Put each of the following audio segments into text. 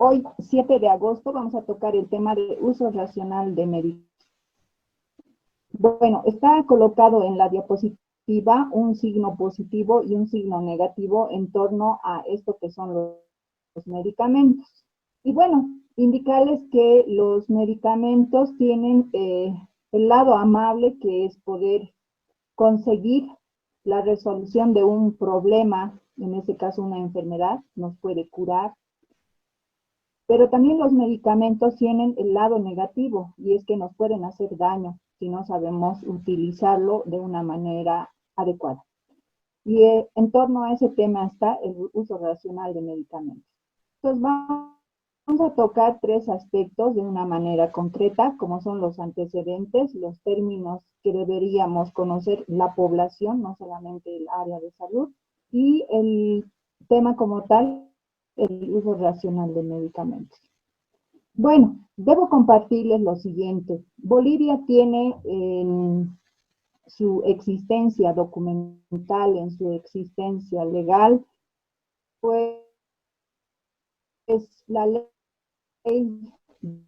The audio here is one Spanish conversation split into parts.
Hoy, 7 de agosto, vamos a tocar el tema de uso racional de medicamentos. Bueno, está colocado en la diapositiva un signo positivo y un signo negativo en torno a esto que son los medicamentos. Y bueno, indicarles que los medicamentos tienen el lado amable, que es poder conseguir la resolución de un problema, en este caso una enfermedad, nos puede curar. Pero también los medicamentos tienen el lado negativo, y es que nos pueden hacer daño si no sabemos utilizarlo de una manera adecuada. Y en torno a ese tema está el uso racional de medicamentos. Entonces vamos a tocar 3 aspectos de una manera concreta, como son los antecedentes, los términos que deberíamos conocer la población, no solamente el área de salud, y el tema como tal, el uso racional de medicamentos. Bueno, debo compartirles lo siguiente. Bolivia tiene en su existencia documental, en su existencia legal, pues la ley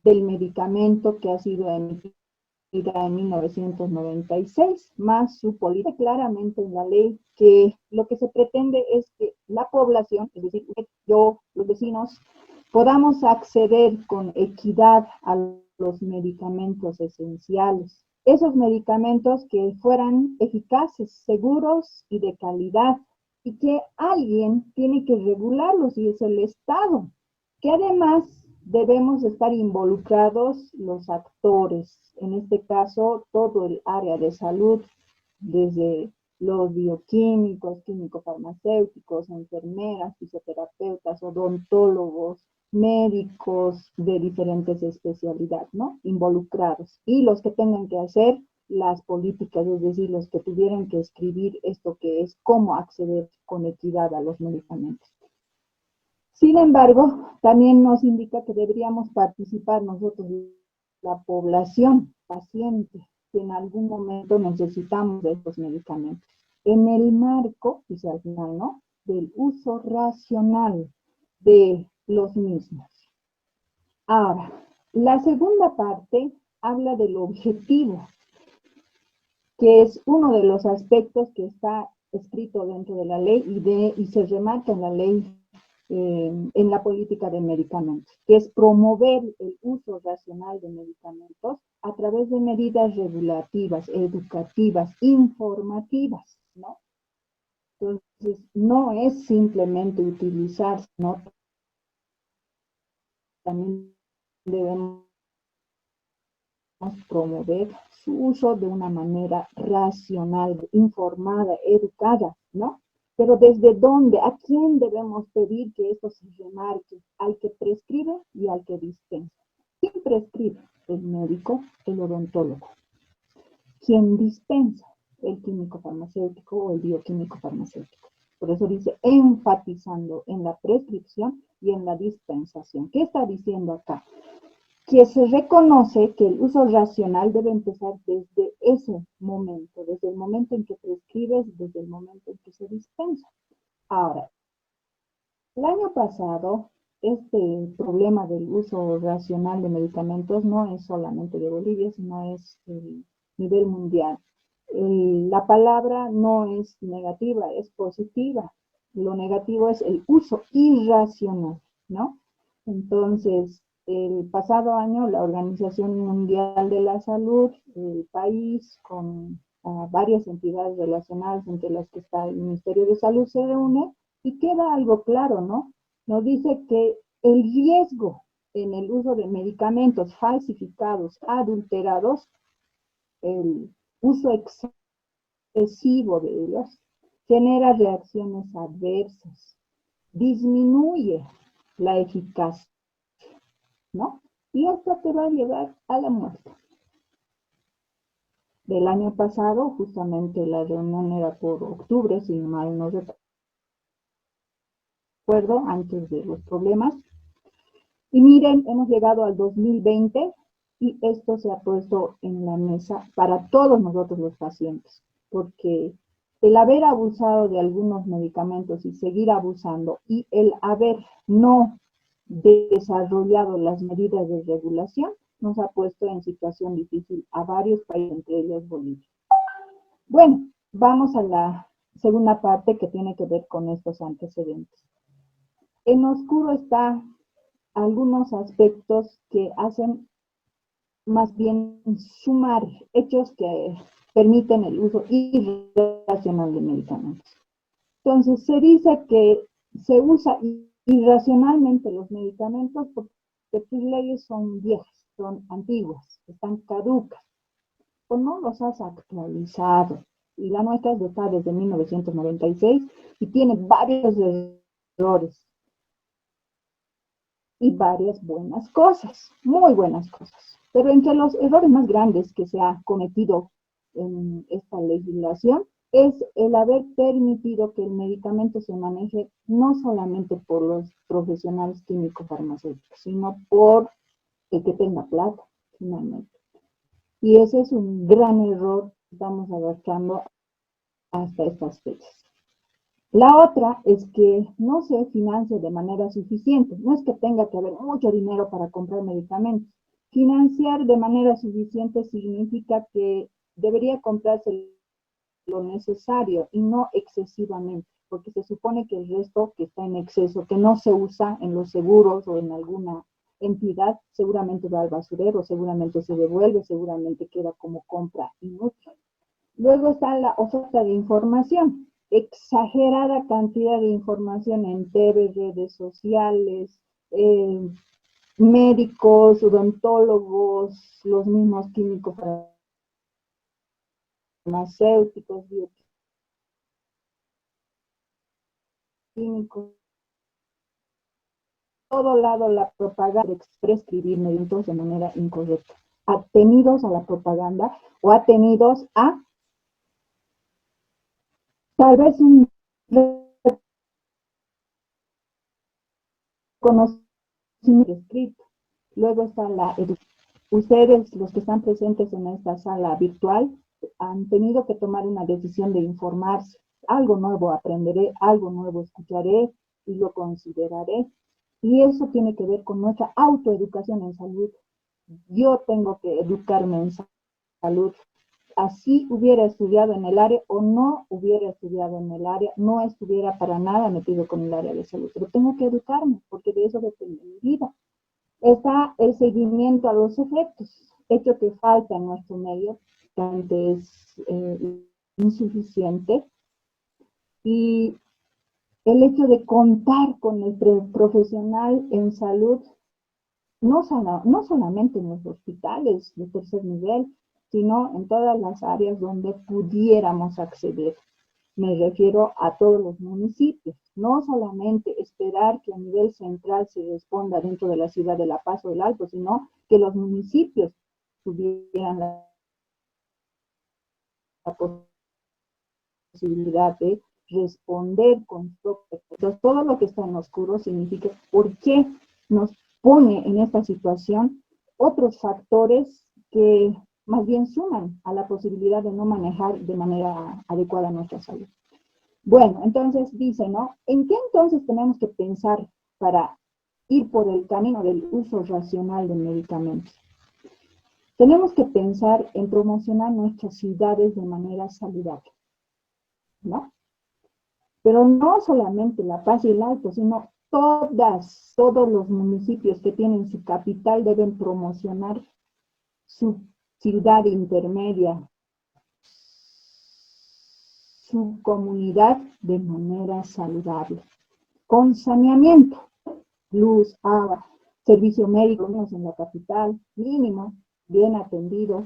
del medicamento que ha sido emitida en 1996, más su política claramente en la ley, que lo que se pretende es que la población, es decir, yo, los vecinos, podamos acceder con equidad a los medicamentos esenciales. Esos medicamentos que fueran eficaces, seguros y de calidad, y que alguien tiene que regularlos, y es el Estado, que además debemos estar involucrados los actores, en este caso todo el área de salud, desde los bioquímicos, químico-farmacéuticos, enfermeras, fisioterapeutas, odontólogos, médicos de diferentes especialidades, ¿no? Involucrados. Y los que tengan que hacer las políticas, es decir, los que tuvieran que escribir esto que es cómo acceder con equidad a los medicamentos. Sin embargo, también nos indica que deberíamos participar nosotros, la población paciente, que en algún momento necesitamos de estos medicamentos, en el marco, dice al final, ¿no?, del uso racional de los mismos. Ahora, la segunda parte habla del objetivo, que es uno de los aspectos que está escrito dentro de la ley y se remarca en la ley en la política de medicamentos, que es promover el uso racional de medicamentos a través de medidas regulativas, educativas, informativas, ¿no? Entonces, no es simplemente utilizar, ¿no? También debemos promover su uso de una manera racional, informada, educada, ¿no? Pero ¿desde dónde? ¿A quién debemos pedir que esto se remarque? Al que prescribe y al que dispensa. ¿Quién prescribe? El médico, el odontólogo. ¿Quién dispensa? El químico farmacéutico o el bioquímico farmacéutico. Por eso dice enfatizando en la prescripción y en la dispensación. ¿Qué está diciendo acá? Que se reconoce que el uso racional debe empezar desde ese momento, desde el momento en que prescribes, desde el momento en que se dispensa. Ahora, el año pasado, este problema del uso racional de medicamentos no es solamente de Bolivia, sino es a nivel mundial. La palabra no es negativa, es positiva. Lo negativo es el uso irracional, ¿no? Entonces, el pasado año, la Organización Mundial de la Salud, el país, con varias entidades relacionadas, entre las que está el Ministerio de Salud, se reúne y queda algo claro, ¿no? Nos dice que el riesgo en el uso de medicamentos falsificados, adulterados, el uso excesivo de ellos, genera reacciones adversas, disminuye la eficacia, ¿no? Y esto te va a llevar a la muerte. Del año pasado, justamente la reunión era por octubre, si mal no recuerdo, antes de los problemas. Y miren, hemos llegado al 2020 y esto se ha puesto en la mesa para todos nosotros los pacientes, porque el haber abusado de algunos medicamentos y seguir abusando y el haber no desarrollado las medidas de regulación, nos ha puesto en situación difícil a varios países, entre ellos Bolivia. Bueno, vamos a la segunda parte que tiene que ver con estos antecedentes. En oscuro están algunos aspectos que hacen más bien sumar hechos que permiten el uso irracional de medicamentos. Entonces, se dice que se usa irracionalmente los medicamentos porque tus leyes son viejas, son antiguas, están caducas, o no los has actualizado. Y la nuestra está desde 1996 y tiene varios errores y varias buenas cosas, muy buenas cosas. Pero entre los errores más grandes que se ha cometido en esta legislación es el haber permitido que el medicamento se maneje no solamente por los profesionales químicos farmacéuticos, sino por el que tenga plata, finalmente. Y ese es un gran error que estamos arrastrando hasta estas fechas. La otra es que no se financie de manera suficiente. No es que tenga que haber mucho dinero para comprar medicamentos. Financiar de manera suficiente significa que debería comprarse lo necesario y no excesivamente, porque se supone que el resto que está en exceso, que no se usa en los seguros o en alguna entidad, seguramente va al basurero, seguramente se devuelve, seguramente queda como compra inútil. Luego está la oferta de información, exagerada cantidad de información en TV, redes sociales, médicos, odontólogos, los mismos químicos farmacéuticos, bioquímicos, todo lado la propaganda de prescribir medicamentos de manera incorrecta, atenidos a la propaganda o atenidos a tal vez un conocimiento escrito. Luego está la educación. Ustedes, los que están presentes en esta sala virtual, han tenido que tomar una decisión de informarse. Algo nuevo aprenderé, algo nuevo escucharé y lo consideraré. Y eso tiene que ver con nuestra autoeducación en salud. Yo tengo que educarme en salud. Así hubiera estudiado en el área o no hubiera estudiado en el área, no estuviera para nada metido con el área de salud, pero tengo que educarme porque de eso depende mi vida. Está el seguimiento a los efectos, hecho que falta en nuestro medio, que es insuficiente, y el hecho de contar con el profesional en salud, no solamente en los hospitales de tercer nivel, sino en todas las áreas donde pudiéramos acceder. Me refiero a todos los municipios, no solamente esperar que a nivel central se responda dentro de la ciudad de La Paz o del Alto, sino que los municipios tuvieran la posibilidad de responder con entonces, todo lo que está en oscuro significa por qué nos pone en esta situación otros factores que más bien suman a la posibilidad de no manejar de manera adecuada nuestra salud. Bueno, entonces dice, ¿no? ¿En qué entonces tenemos que pensar para ir por el camino del uso racional de medicamentos? Tenemos que pensar en promocionar nuestras ciudades de manera saludable, ¿no? Pero no solamente La Paz y el Alto, sino todos los municipios que tienen su capital deben promocionar su ciudad intermedia, su comunidad de manera saludable, con saneamiento, luz, agua, servicio médico, menos en la capital, mínimo, bien atendido.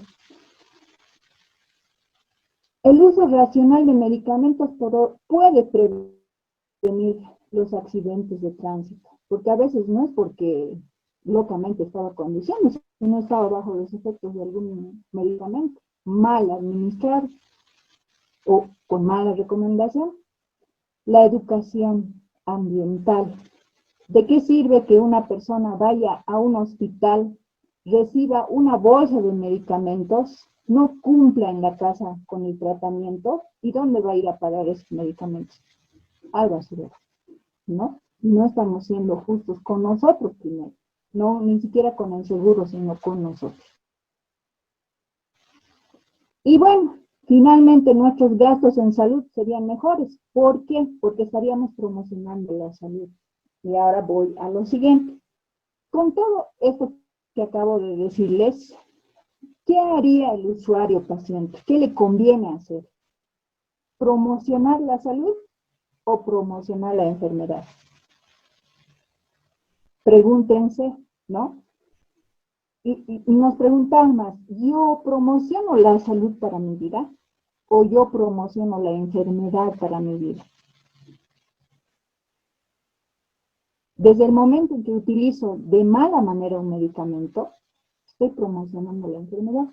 El uso racional de medicamentos puede prevenir los accidentes de tránsito, porque a veces no es porque locamente estaba conduciendo, sino estaba bajo los efectos de algún medicamento mal administrado o con mala recomendación. La educación ambiental. ¿De qué sirve que una persona vaya a un hospital, reciba una bolsa de medicamentos, no cumpla en la casa con el tratamiento? ¿Y dónde va a ir a parar esos medicamentos? Al basurero, ¿no? Y no estamos siendo justos con nosotros primero. No, ni siquiera con el seguro, sino con nosotros. Y bueno, finalmente nuestros gastos en salud serían mejores. ¿Por qué? Porque estaríamos promocionando la salud. Y ahora voy a lo siguiente. Con todo esto que acabo de decirles, ¿qué haría el usuario paciente? ¿Qué le conviene hacer? ¿Promocionar la salud o promocionar la enfermedad? Pregúntense, ¿no? Y nos preguntamos más, ¿yo promociono la salud para mi vida o yo promociono la enfermedad para mi vida? Desde el momento en que utilizo de mala manera un medicamento, estoy promocionando la enfermedad.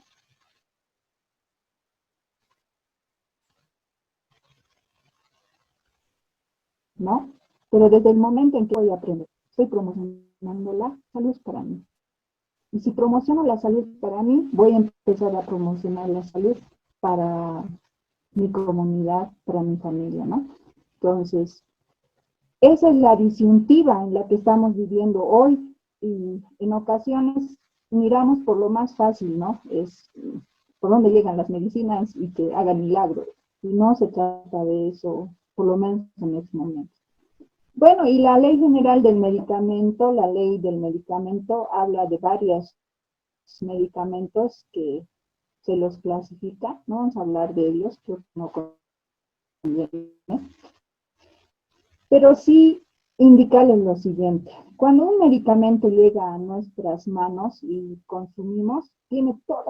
¿No? Pero desde el momento en que voy a aprender, estoy promocionando la salud para mí. Y si promociono la salud para mí, voy a empezar a promocionar la salud para mi comunidad, para mi familia, ¿no? Entonces, esa es la disyuntiva en la que estamos viviendo hoy y en ocasiones miramos por lo más fácil, ¿no? Es por dónde llegan las medicinas y que hagan milagros. Y no se trata de eso, por lo menos en este momento. Bueno, y la Ley General del Medicamento, la Ley del Medicamento, habla de varios medicamentos que se los clasifica, no vamos a hablar de ellos, que no conviene, pero sí indicarles lo siguiente. Cuando un medicamento llega a nuestras manos y consumimos, tiene toda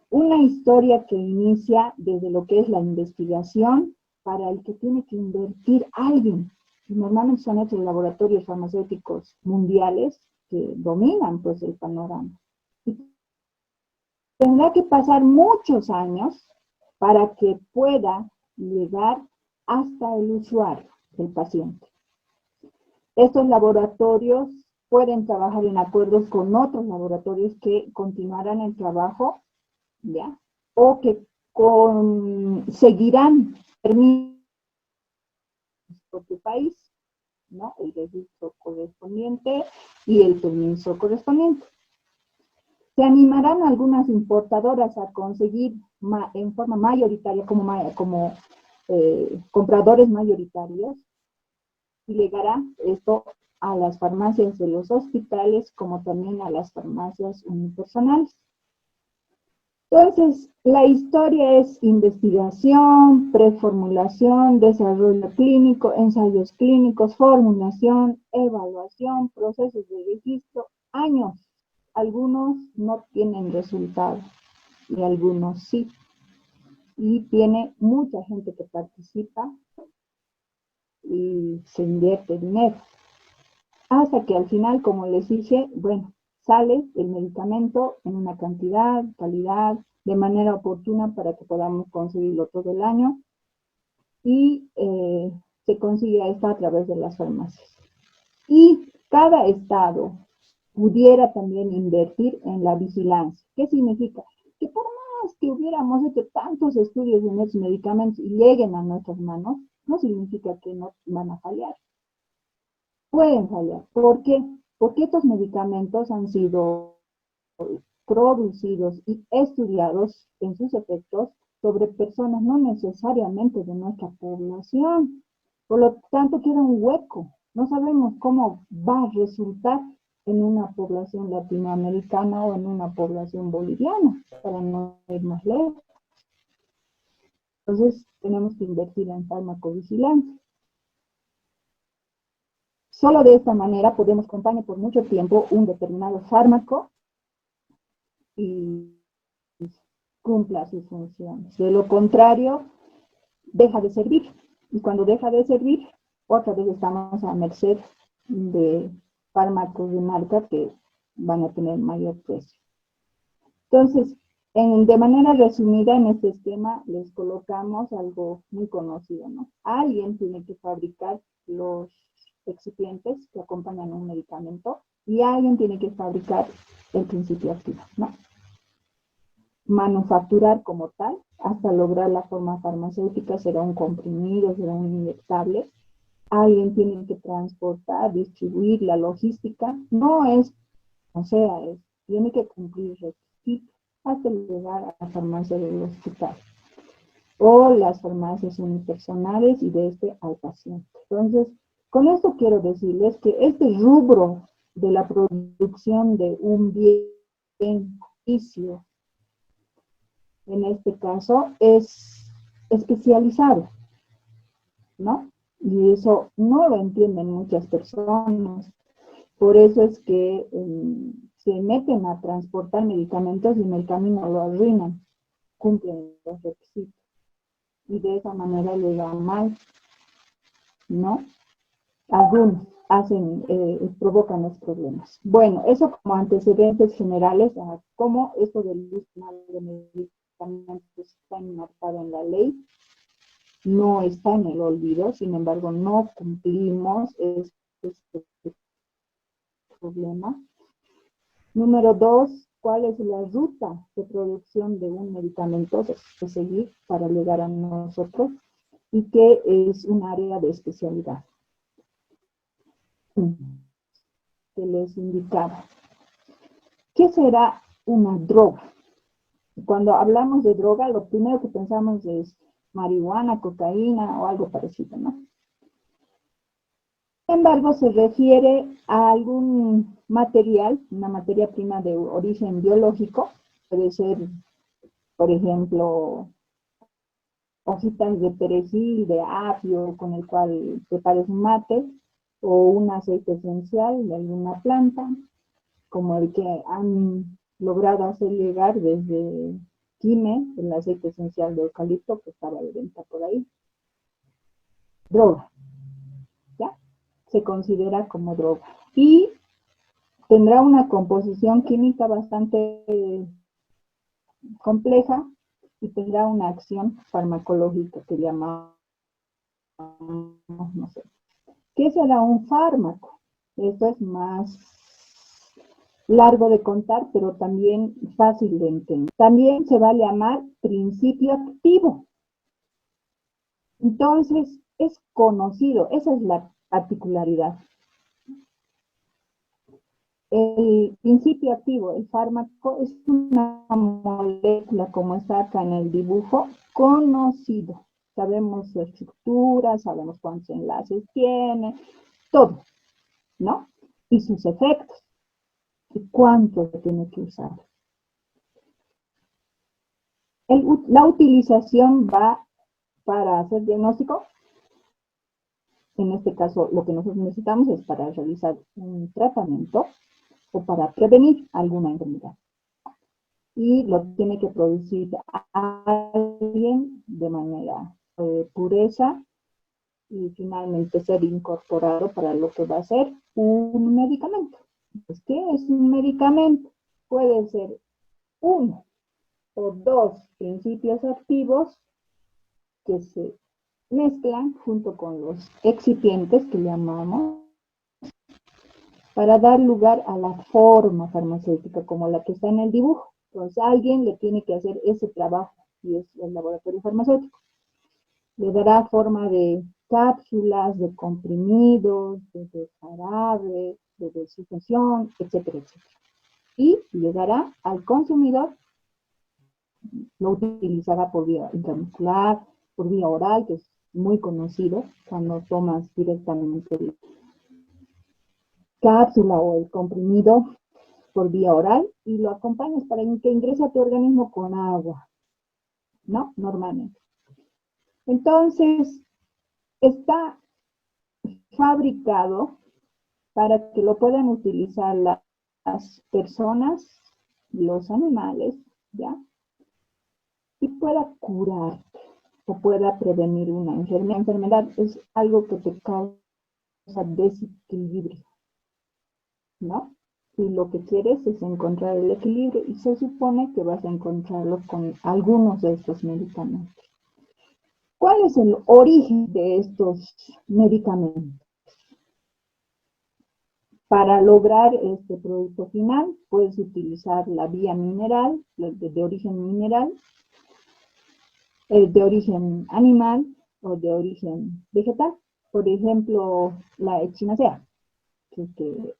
una historia que inicia desde lo que es la investigación, para el que tiene que invertir alguien. Y normalmente son estos laboratorios farmacéuticos mundiales que dominan pues el panorama. Y tendrá que pasar muchos años para que pueda llegar hasta el usuario, el paciente. Estos laboratorios pueden trabajar en acuerdos con otros laboratorios que continuarán el trabajo, ¿ya? O que seguirán permiso en su propio país, ¿no? El registro correspondiente y el permiso correspondiente. Se animarán algunas importadoras a conseguir en forma mayoritaria, como compradores mayoritarios, y llegará esto a las farmacias de los hospitales como también a las farmacias unipersonales. Entonces, la historia es investigación, preformulación, desarrollo clínico, ensayos clínicos, formulación, evaluación, procesos de registro, años. Algunos no tienen resultado y algunos sí. Y tiene mucha gente que participa y se invierte dinero. Hasta que al final, como les dije, bueno, sale el medicamento en una cantidad, calidad, de manera oportuna para que podamos conseguirlo todo el año y se consigue esto a través de las farmacias. Y cada estado pudiera también invertir en la vigilancia. ¿Qué significa? Que por más que hubiéramos hecho tantos estudios en esos medicamentos y lleguen a nuestras manos, no significa que no van a fallar. Pueden fallar. ¿Por qué? Porque estos medicamentos han sido producidos y estudiados en sus efectos sobre personas no necesariamente de nuestra población. Por lo tanto, queda un hueco. No sabemos cómo va a resultar en una población latinoamericana o en una población boliviana, para no ir más lejos. Entonces, tenemos que invertir en farmacovigilancia. Solo de esta manera podemos acompañar por mucho tiempo un determinado fármaco y cumpla sus funciones. De lo contrario, deja de servir. Y cuando deja de servir, otra vez estamos a merced de fármacos de marca que van a tener mayor precio. Entonces, de manera resumida, en este esquema les colocamos algo muy conocido, ¿no? Alguien tiene que fabricar los excipientes que acompañan un medicamento y alguien tiene que fabricar el principio activo, ¿no? Manufacturar como tal hasta lograr la forma farmacéutica, será un comprimido, será un inyectable, alguien tiene que transportar, distribuir la logística, no es, o sea, tiene que cumplir requisitos hasta llegar a la farmacia del hospital o las farmacias unipersonales y de este al paciente. Entonces, con esto quiero decirles que este rubro de la producción de un bien, servicio, en este caso, es especializado, ¿no? Y eso no lo entienden muchas personas. Por eso es que se meten a transportar medicamentos y en el camino lo arruinan, cumplen los requisitos. Y de esa manera le dan mal, ¿no? Algunos provocan los problemas. Bueno, eso como antecedentes generales a cómo esto del uso de medicamentos está enmarcado en la ley, no está en el olvido, sin embargo, no cumplimos este problema. Número 2, ¿cuál es la ruta de producción de un medicamento que seguir para llegar a nosotros? Y qué es un área de especialidad que les indicaba. ¿Qué será una droga? Cuando hablamos de droga, lo primero que pensamos es marihuana, cocaína o algo parecido, ¿no? Sin embargo, se refiere a algún material, una materia prima de origen biológico, puede ser, por ejemplo, hojitas de perejil, de apio, con el cual prepares un mate, o un aceite esencial de alguna planta, como el que han logrado hacer llegar desde Quime, el aceite esencial de eucalipto que estaba de venta por ahí. Droga, ¿ya? Se considera como droga. Y tendrá una composición química bastante compleja y tendrá una acción farmacológica que llamamos, no sé. ¿Qué será un fármaco? Esto es más largo de contar, pero también fácil de entender. También se va a llamar principio activo. Entonces, es conocido, esa es la particularidad. El principio activo, el fármaco, es una molécula, como está acá en el dibujo, conocido. Sabemos su estructura, sabemos cuántos enlaces tiene, todo, ¿no? Y sus efectos, y cuánto se tiene que usar. La utilización va para hacer diagnóstico. En este caso, lo que nosotros necesitamos es para realizar un tratamiento o para prevenir alguna enfermedad. Y lo tiene que producir alguien de manera pureza y finalmente ser incorporado para lo que va a ser un medicamento. Pues, ¿qué es un medicamento? Puede ser uno o dos principios activos que se mezclan junto con los excipientes que llamamos para dar lugar a la forma farmacéutica como la que está en el dibujo. Entonces alguien le tiene que hacer ese trabajo y es el laboratorio farmacéutico. Le dará forma de cápsulas, de comprimidos, de jarabe, de desinfección, etcétera, etcétera. Y llegará al consumidor, lo utilizará por vía intramuscular, por vía oral, que es muy conocido cuando tomas directamente la cápsula o el comprimido por vía oral y lo acompañas para que ingrese a tu organismo con agua, ¿no? Normalmente. Entonces, está fabricado para que lo puedan utilizar las personas, los animales, ¿ya? Y pueda curar o pueda prevenir una enfermedad. La enfermedad es algo que te causa desequilibrio, ¿no? Y lo que quieres es encontrar el equilibrio y se supone que vas a encontrarlo con algunos de estos medicamentos. ¿Cuál es el origen de estos medicamentos? Para lograr este producto final, puedes utilizar la vía mineral, de origen mineral, de origen animal o de origen vegetal. Por ejemplo, la echinacea, que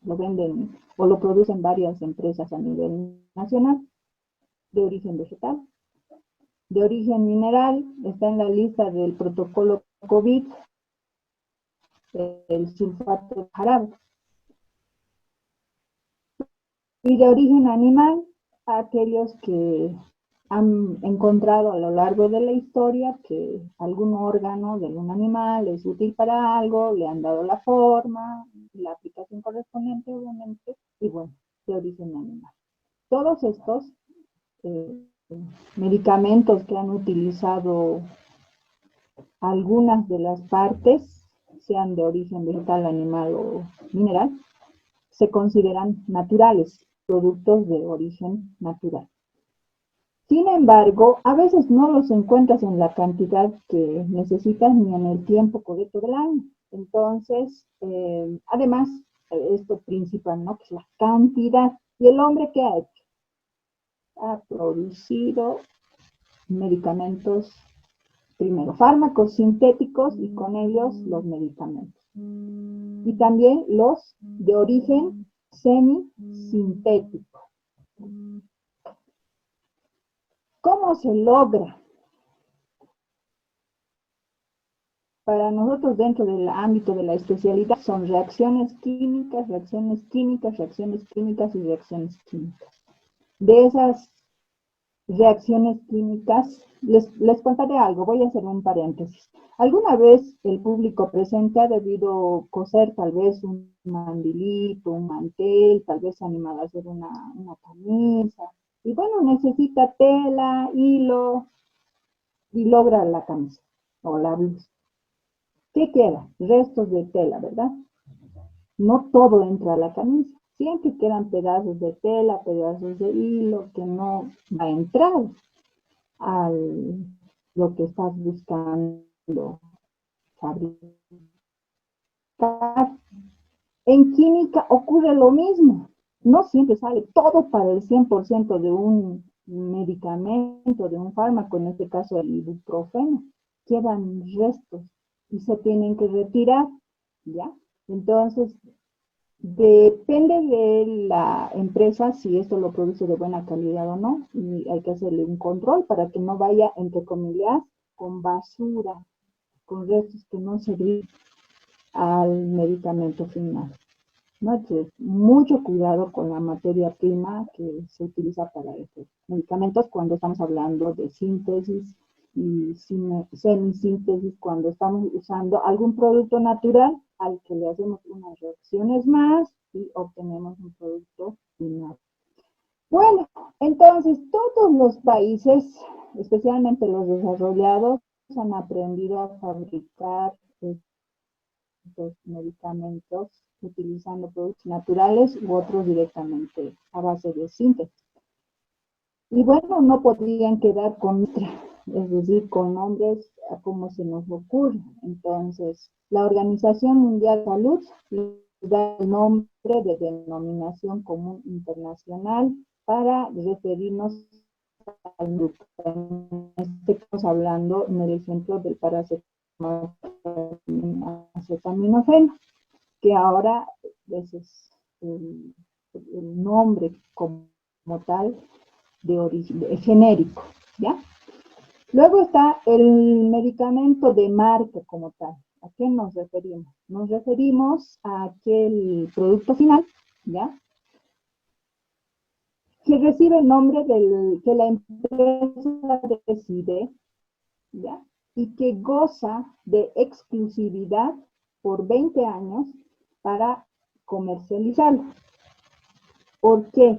lo venden o lo producen varias empresas a nivel nacional, de origen vegetal. De origen mineral, está en la lista del protocolo COVID, el sulfato de jarabe. Y de origen animal, aquellos que han encontrado a lo largo de la historia que algún órgano de algún animal es útil para algo, le han dado la forma, la aplicación correspondiente, obviamente, y bueno, de origen animal. Todos estos medicamentos que han utilizado algunas de las partes, sean de origen vegetal, animal o mineral, se consideran naturales, productos de origen natural. Sin embargo, a veces no los encuentras en la cantidad que necesitas ni en el tiempo correcto del año. Entonces, además, esto principal, ¿no? Que es la cantidad. ¿Y el hombre qué ha hecho? Ha producido medicamentos, primero fármacos sintéticos y con ellos los medicamentos. Y también los de origen semisintético. ¿Cómo se logra? Para nosotros dentro del ámbito de la especialidad son reacciones químicas, reacciones químicas, reacciones químicas y reacciones químicas. De esas reacciones químicas, les contaré algo, voy a hacer un paréntesis. Alguna vez el público presente ha debido coser tal vez un mandilito, un mantel, tal vez se ha animado a hacer una camisa. Y bueno, necesita tela, hilo y logra la camisa o la blusa. ¿Qué queda? Restos de tela, ¿verdad? No todo entra a la camisa. Siempre quedan pedazos de tela, pedazos de hilo que no va a entrar a lo que estás buscando fabricar. En química ocurre lo mismo. No siempre sale todo para el 100% de un medicamento, de un fármaco, en este caso el ibuprofeno. Quedan restos y se tienen que retirar, ¿ya? Entonces, depende de la empresa si esto lo produce de buena calidad o no, y hay que hacerle un control para que no vaya, entre comillas, con basura, con restos que no sirven al medicamento final. ¿No? Entonces, mucho cuidado con la materia prima que se utiliza para estos medicamentos cuando estamos hablando de síntesis y semisíntesis, cuando estamos usando algún producto natural al que le hacemos unas reacciones más y obtenemos un producto final. Bueno, entonces todos los países, especialmente los desarrollados, han aprendido a fabricar estos medicamentos utilizando productos naturales u otros directamente a base de síntesis. Y bueno, no podrían quedar con otra, es decir, con nombres a como se nos ocurre. Entonces, la Organización Mundial de Salud les da el nombre de denominación común internacional para referirnos al grupo. En este caso, hablando en el ejemplo del paracetamol, acetaminofeno, que ahora ese es el nombre como tal de origen genérico, ¿ya? Luego está el medicamento de marca como tal. ¿A qué nos referimos? Nos referimos a aquel producto final, ¿ya? Que recibe el nombre que la empresa decide, ¿ya? Y que goza de exclusividad por 20 años para comercializarlo. ¿Por qué?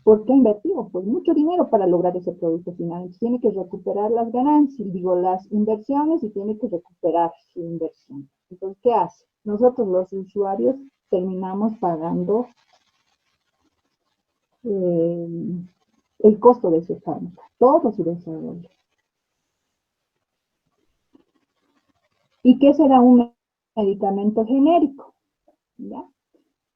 Porque ha invertido pues mucho dinero para lograr ese producto final. Entonces, tiene que recuperar las ganancias, digo, las inversiones, y tiene que recuperar su inversión. Entonces, ¿qué hace? Nosotros los usuarios terminamos pagando el costo de ese fármaco, todo su desarrollo. ¿Y qué será un medicamento genérico? ¿Ya?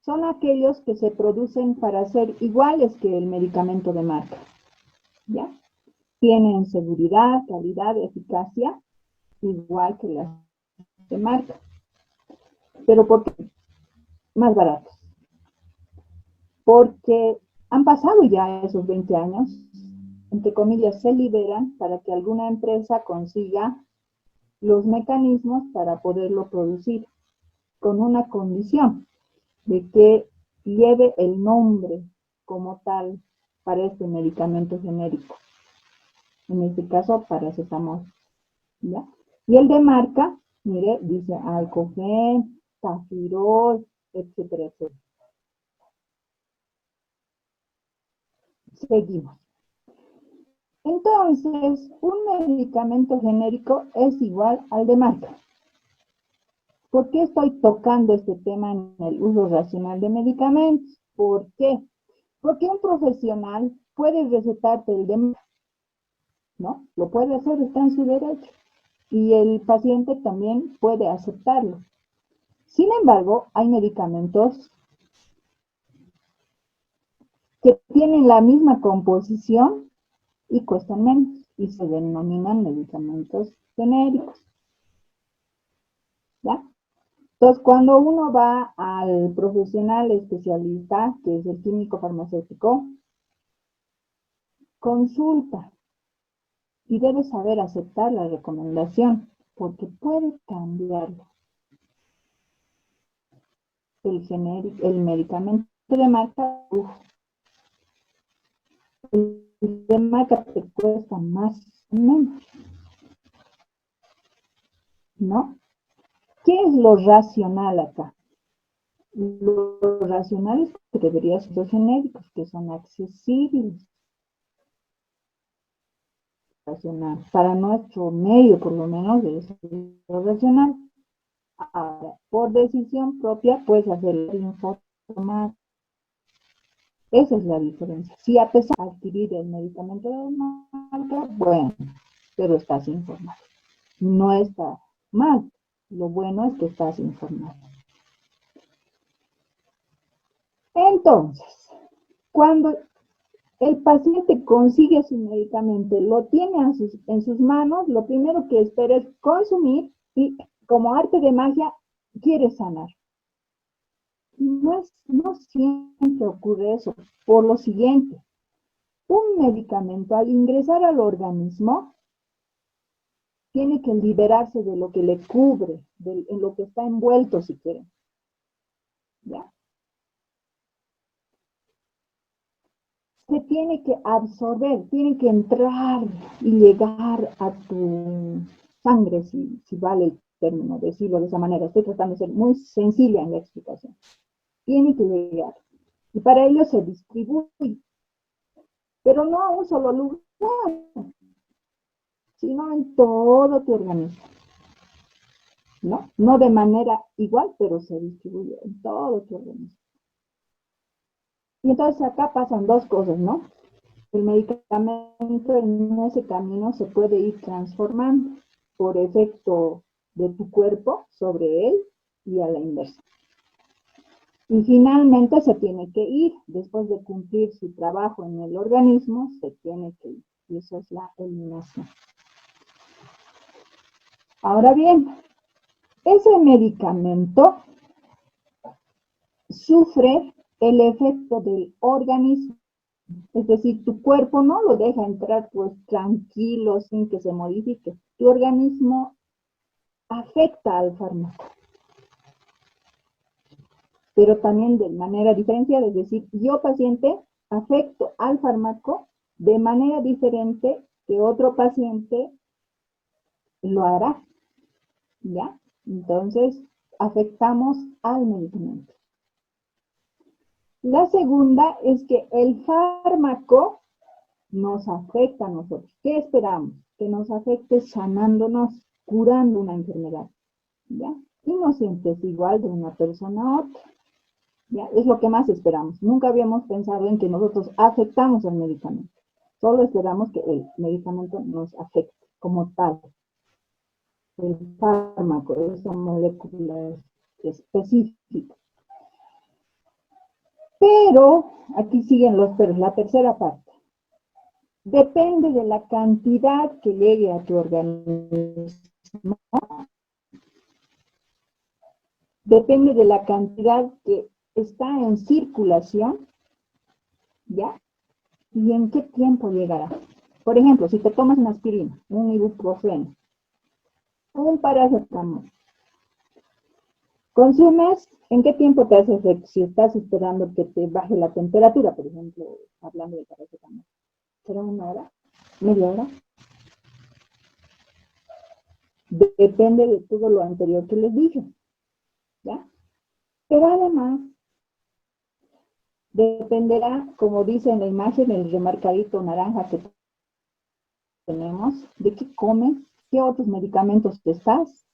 Son aquellos que se producen para ser iguales que el medicamento de marca, ¿ya? Tienen seguridad, calidad, eficacia, igual que las de marca. ¿Pero por qué? Más baratos. Porque han pasado ya esos 20 años, entre comillas, se liberan para que alguna empresa consiga los mecanismos para poderlo producir, con una condición de que lleve el nombre como tal para este medicamento genérico. En este caso, paracetamol. ¿Ya? Y el de marca, mire, dice Alcofen, Tafirol, etcétera, etcétera. Seguimos. Entonces, un medicamento genérico es igual al de marca. ¿Por qué estoy tocando este tema en el uso racional de medicamentos? ¿Por qué? Porque un profesional puede recetarte el de marca, ¿no? Lo puede hacer, está en su derecho. Y el paciente también puede aceptarlo. Sin embargo, hay medicamentos que tienen la misma composición y cuestan menos y se denominan medicamentos genéricos. ¿Ya? Entonces, cuando uno va al profesional especialista, que es el químico farmacéutico, consulta y debe saber aceptar la recomendación, porque puede cambiarlo. El medicamento de marca, el de marca te cuesta más o menos, ¿no? ¿Qué es lo racional acá? Lo racional es que deberían ser los genéricos, que son accesibles. Racional. Para nuestro medio, por lo menos, debe ser lo racional. Ahora, por decisión propia, puedes hacer el informar. Esa es la diferencia. Si a pesar de adquirir el medicamento de marca, bueno, pero estás informado. No está mal. Lo bueno es que estás informado. Entonces, cuando el paciente consigue su medicamento, lo tiene en sus manos, lo primero que espera es consumir y como arte de magia quiere sanar. No siempre ocurre eso. Por lo siguiente, un medicamento al ingresar al organismo tiene que liberarse de lo que le cubre, en lo que está envuelto, si quieren. ¿Ya? Se tiene que absorber, tiene que entrar y llegar a tu sangre, si vale el término, decirlo de esa manera. Estoy tratando de ser muy sencilla en la explicación. Tiene que llegar. Y para ello se distribuye, pero no a un solo lugar, sino en todo tu organismo. ¿No? No de manera igual, pero se distribuye en todo tu organismo. Y entonces acá pasan dos cosas, ¿no? El medicamento en ese camino se puede ir transformando por efecto de tu cuerpo sobre él y a la inversa. Y finalmente se tiene que ir, después de cumplir su trabajo en el organismo, se tiene que ir. Y eso es la eliminación. Ahora bien, ese medicamento sufre el efecto del organismo. Es decir, tu cuerpo no lo deja entrar pues tranquilo, sin que se modifique. Tu organismo afecta al fármaco, pero también de manera diferenciada. Es decir, yo paciente afecto al fármaco de manera diferente que otro paciente lo hará, ¿ya? Entonces, afectamos al medicamento. La segunda es que el fármaco nos afecta a nosotros. ¿Qué esperamos? Que nos afecte sanándonos, curando una enfermedad, ¿ya? Y no siempre es igual de una persona a otra, ¿ya? Es lo que más esperamos. Nunca habíamos pensado en que nosotros afectamos al medicamento. Solo esperamos que el medicamento nos afecte como tal. El fármaco, esa molécula específica. Pero, aquí siguen los peros, la tercera parte. Depende de la cantidad que llegue a tu organismo, depende de la cantidad que está en circulación, ¿ya? ¿Y en qué tiempo llegará? Por ejemplo, si te tomas una aspirina, un ibuprofeno, un paracetamol, consumes, ¿en qué tiempo te hace efecto? Si estás esperando que te baje la temperatura, por ejemplo, hablando de paracetamol, ¿será una hora? ¿Media hora? Depende de todo lo anterior que les dije, ¿ya? Pero además, dependerá, como dice en la imagen, el remarcadito naranja que tenemos, de qué comes, qué otros medicamentos te estás,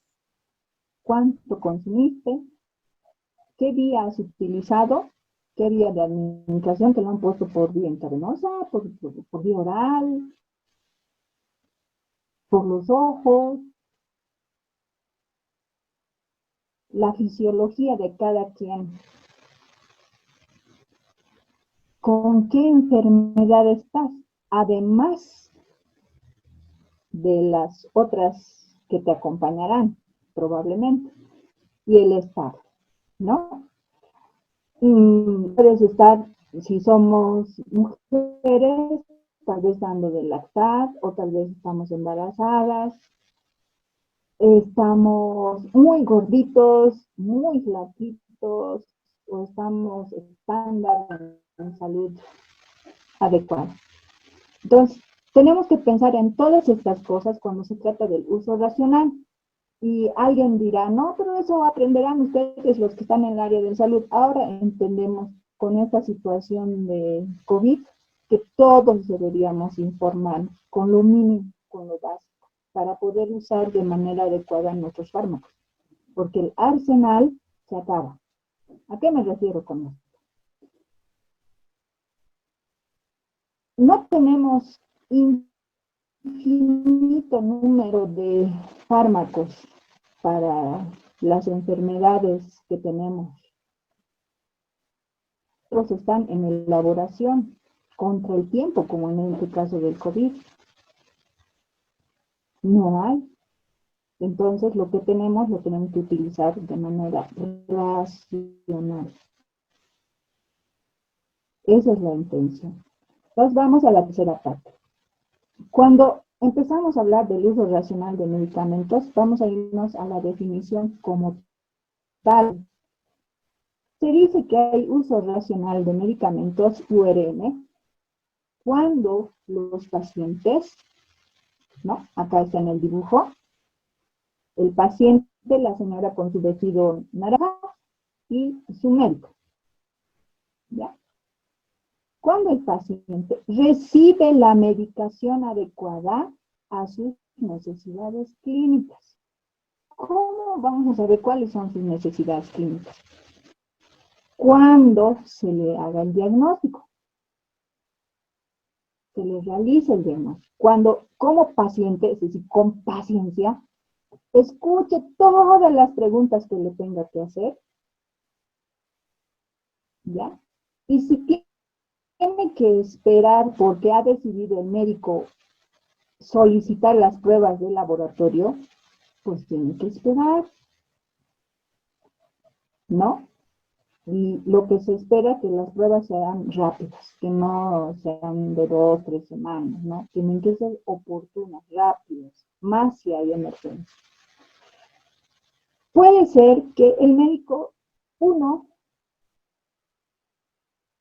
cuánto consumiste, qué vía has utilizado, qué vía de administración, te lo han puesto por vía intravenosa, por vía oral, por los ojos, la fisiología de cada quien, con qué enfermedad estás, además de las otras que te acompañarán, probablemente, y el estado, ¿no? Puedes estar, si somos mujeres, tal vez dando de lactar, o tal vez estamos embarazadas, estamos muy gorditos, muy flaquitos, o estamos estándar en salud adecuada. Entonces, tenemos que pensar en todas estas cosas cuando se trata del uso racional. Y alguien dirá, no, pero eso aprenderán ustedes los que están en el área de salud. Ahora entendemos con esta situación de COVID que todos deberíamos informar con lo mínimo, con lo básico, para poder usar de manera adecuada nuestros fármacos. Porque el arsenal se acaba. ¿A qué me refiero con esto? No tenemos infinito número de fármacos para las enfermedades que tenemos. Otros están en elaboración contra el tiempo, como en este caso del COVID. No hay. Entonces, lo que tenemos lo tenemos que utilizar de manera racional. Esa es la intención. Entonces, vamos a la tercera parte. Cuando empezamos a hablar del uso racional de medicamentos, vamos a irnos a la definición como tal. Se dice que hay uso racional de medicamentos URM cuando los pacientes, ¿no? Acá está en el dibujo, el paciente, la señora con su vestido naranja y su médico, ¿ya? Cuando el paciente recibe la medicación adecuada a sus necesidades clínicas. ¿Cómo vamos a saber cuáles son sus necesidades clínicas? Cuando se le haga el diagnóstico, se le realice el diagnóstico. Cuando como paciente, es decir, con paciencia, escuche todas las preguntas que le tenga que hacer, ¿ya? Y si tiene que esperar porque ha decidido el médico solicitar las pruebas de laboratorio, pues tiene que esperar, ¿no? Y lo que se espera es que las pruebas sean rápidas, que no sean de 2, 3 semanas, ¿no? Tienen que ser oportunas, rápidas, más si hay emergencia. Puede ser que el médico, uno,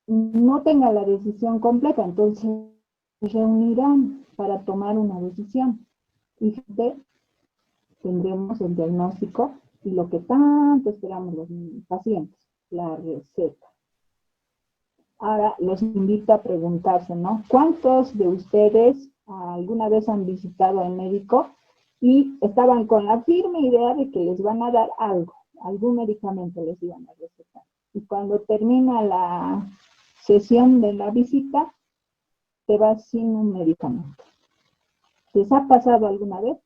no tenga la decisión completa, entonces reunirán para tomar una decisión. Y tendremos el diagnóstico y lo que tanto esperamos los pacientes, la receta. Ahora los invito a preguntarse, ¿no? ¿Cuántos de ustedes alguna vez han visitado al médico y estaban con la firme idea de que les van a dar algo, algún medicamento les iban a recetar? Y cuando termina la sesión de la visita, te vas sin un medicamento. ¿Les ha pasado alguna vez?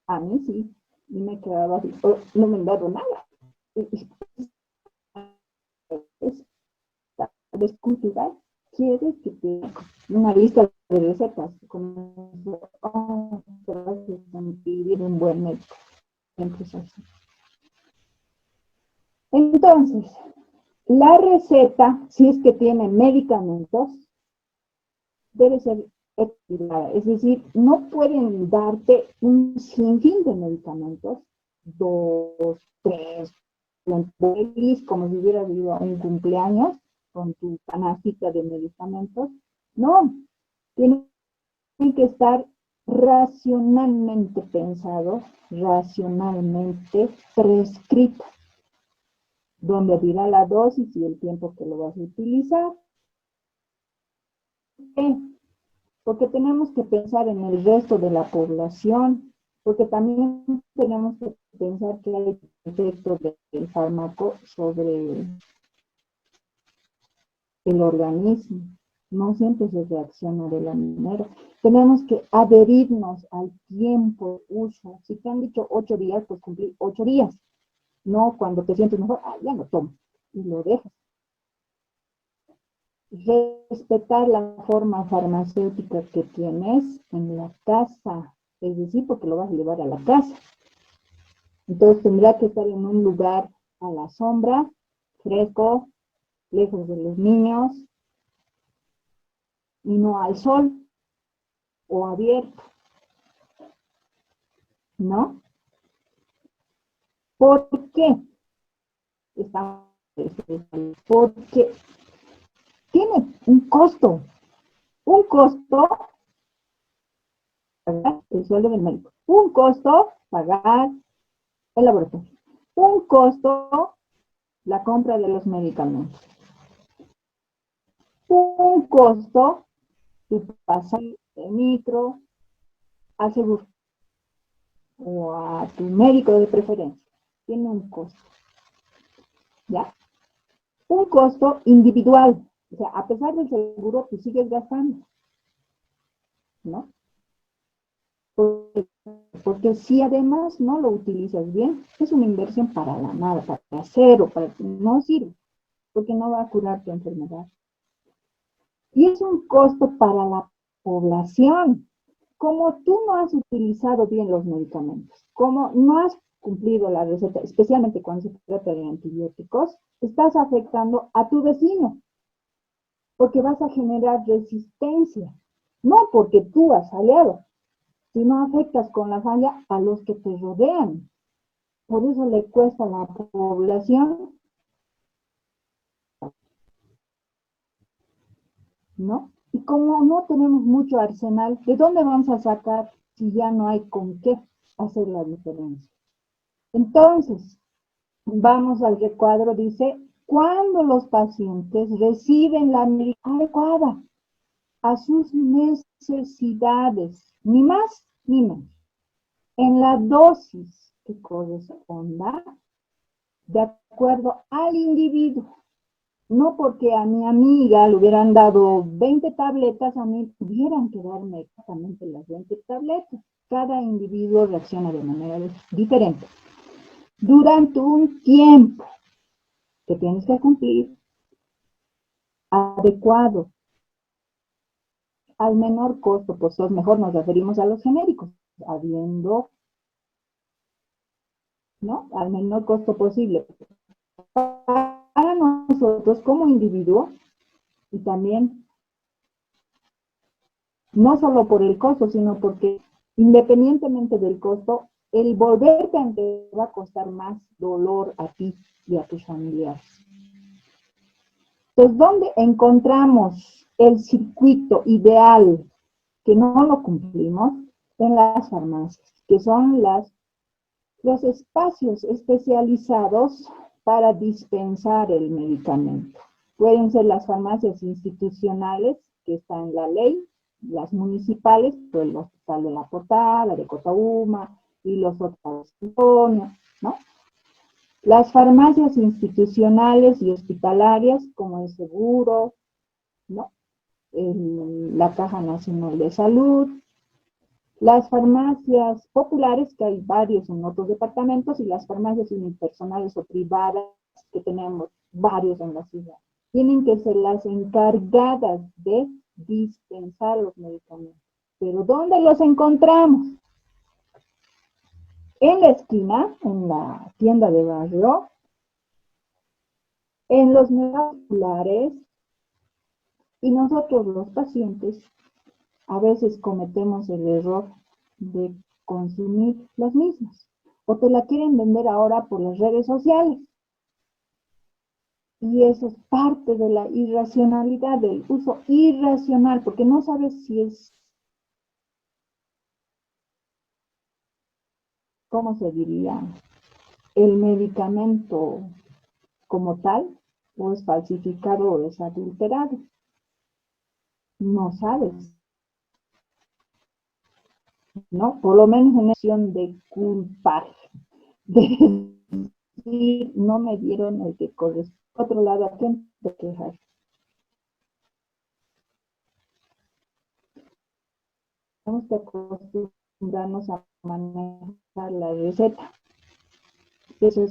A mí sí, y me quedaba así, oh, no me han dado nada. Es cultural, quieres que te una lista de recetas con pedir un buen médico. Entonces, Entonces, la receta, si es que tiene medicamentos, debe ser equilibrada. Es decir, no pueden darte un sinfín de medicamentos, dos, tres, feliz como si hubiera habido un cumpleaños con tu canastita de medicamentos. No, tienen que estar racionalmente pensados, racionalmente prescritos, donde dirá la dosis y el tiempo que lo vas a utilizar. Porque tenemos que pensar en el resto de la población, porque también tenemos que pensar que hay efectos del fármaco sobre el organismo. No siempre se reacciona de la manera. Tenemos que adherirnos al tiempo de uso. Si te han dicho 8 días, pues cumplir 8 días. No cuando te sientes mejor, ya lo tomo y lo dejas. Respetar la forma farmacéutica que tienes en la casa, es decir, porque lo vas a llevar a la casa. Entonces tendrá que estar en un lugar a la sombra, fresco, lejos de los niños, y no al sol o abierto, ¿no? ¿Por qué? Porque tiene un costo pagar el sueldo del médico, un costo pagar el laboratorio, un costo la compra de los medicamentos, un costo tu pasaje de micro al seguro o a tu médico de preferencia. Tiene un costo, ¿ya? Un costo individual. O sea, a pesar del seguro, tú sigues gastando, ¿no? Porque si además no lo utilizas bien, es una inversión para la nada, para cero, para que no sirve, porque no va a curar tu enfermedad. Y es un costo para la población. Como tú no has utilizado bien los medicamentos, como no has cumplido la receta, especialmente cuando se trata de antibióticos, estás afectando a tu vecino, porque vas a generar resistencia, no porque tú has fallado, sino afectas con la falla a los que te rodean. Por eso le cuesta a la población, ¿no? Y como no tenemos mucho arsenal, ¿de dónde vamos a sacar si ya no hay con qué hacer la diferencia? Entonces, vamos al recuadro, dice, cuando los pacientes reciben la medicina adecuada a sus necesidades, ni más ni menos, en la dosis que corresponda, de acuerdo al individuo. No porque a mi amiga le hubieran dado 20 tabletas, a mí tuvieran que darme exactamente las 20 tabletas. Cada individuo reacciona de manera diferente. Durante un tiempo que tienes que cumplir, adecuado al menor costo, pues mejor nos referimos a los genéricos, habiendo, ¿no? Al menor costo posible para nosotros como individuo y también no solo por el costo, sino porque independientemente del costo, el volverte ante va a costar más dolor a ti y a tus familiares. Entonces, ¿dónde encontramos el circuito ideal que no lo cumplimos? En las farmacias, que son los espacios especializados para dispensar el medicamento. Pueden ser las farmacias institucionales, que están en la ley, las municipales, pues el Hospital de la Portada, de Cotauma y los otros, ¿no? Las farmacias institucionales y hospitalarias, como el seguro, ¿no? La Caja Nacional de Salud, las farmacias populares, que hay varios en otros departamentos, y las farmacias unipersonales o privadas, que tenemos varios en la ciudad. Tienen que ser las encargadas de dispensar los medicamentos. ¿Pero dónde los encontramos? En la esquina, en la tienda de barrio, en los medicamentos y nosotros los pacientes a veces cometemos el error de consumir las mismas o te la quieren vender ahora por las redes sociales. Y eso es parte de la irracionalidad, del uso irracional, porque no sabes si es, ¿cómo se diría? El medicamento como tal, o es falsificado o es adulterado. No sabes, ¿no? Por lo menos una acción de culpar, de decir, no me dieron el que corresponde. Por otro lado, ¿a quién te quejas? Tenemos que acostumbrarnos a manejar la receta. Eso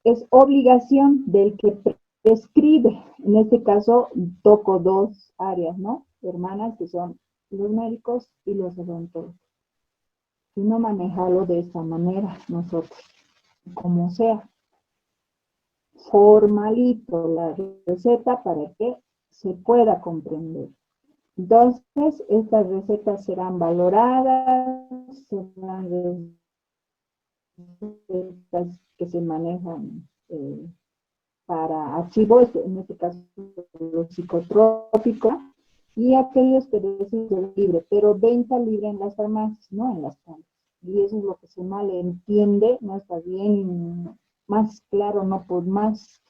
es obligación del que prescribe. En este caso, toco dos áreas, ¿no? Hermanas, que son los médicos y los odontólogos. Y no manejarlo de esta manera nosotros, como sea. Formalito la receta para que se pueda comprender. Entonces, estas recetas serán valoradas, serán recetas que se manejan para archivos, en este caso los psicotrópicos, y aquellos que deciden libre, pero venta libre en las farmacias, no en las plantas. Y eso es lo que se malentiende, no está bien, más claro, no por más,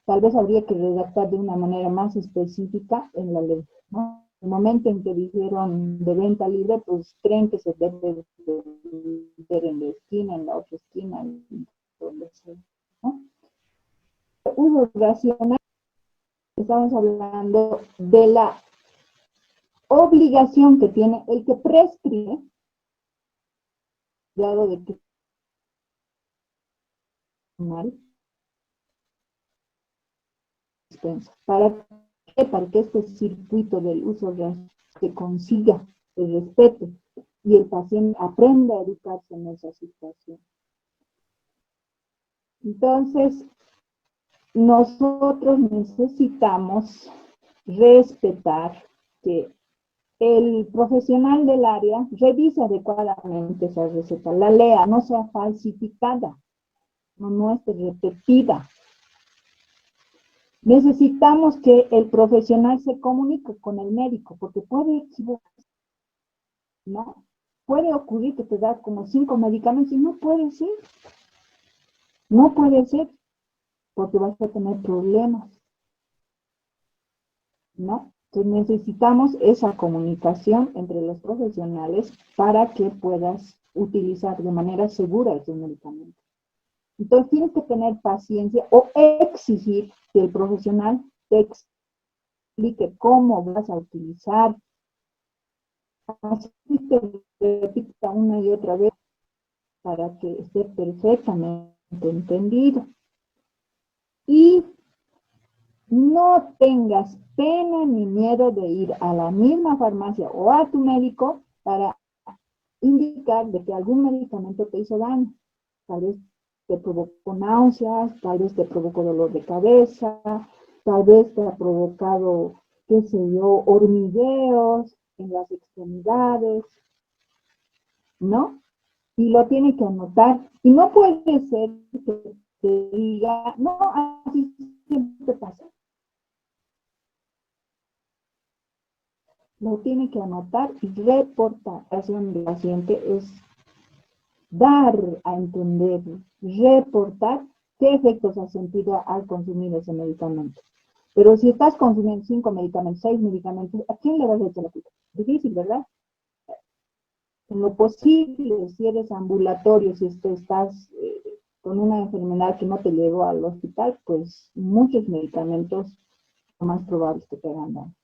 tal vez habría que redactar de una manera más específica en la ley, ¿no? El momento en que dijeron de venta libre, pues creen que se debe vender en la esquina, en la otra esquina, donde sea, ¿no? Uso racional, estamos hablando de la obligación que tiene el que prescribe, dado de que mal, para que este circuito del uso racional se consiga el respeto y el paciente aprenda a educarse en esa situación. Entonces, nosotros necesitamos respetar que el profesional del área revise adecuadamente esa receta, la lea, no sea falsificada, no esté repetida. Necesitamos que el profesional se comunique con el médico, porque puede equivocarse, ¿no? Puede ocurrir que te da como 5 medicamentos y no puede ser. No puede ser, porque vas a tener problemas, ¿no? Entonces necesitamos esa comunicación entre los profesionales para que puedas utilizar de manera segura esos medicamentos. Entonces tienes que tener paciencia o exigir que el profesional te explique cómo vas a utilizar, así te repita una y otra vez para que esté perfectamente entendido. Y no tengas pena ni miedo de ir a la misma farmacia o a tu médico para indicar de que algún medicamento te hizo daño. Tal vez te provocó náuseas, tal vez te provocó dolor de cabeza, tal vez te ha provocado, qué sé yo, hormigueos en las extremidades, ¿no? Y lo tiene que anotar. Y no puede ser que te diga, no, así siempre pasa. Lo tiene que anotar y reportar. La acción del paciente es dar a entender, reportar qué efectos has sentido al consumir ese medicamento. Pero si estás consumiendo 5 medicamentos, 6 medicamentos, ¿a quién le vas a echar la culpa? Difícil, ¿verdad? En lo posible, si eres ambulatorio, si estás con una enfermedad que no te llegó al hospital, pues muchos medicamentos son más probables que te hagan daño.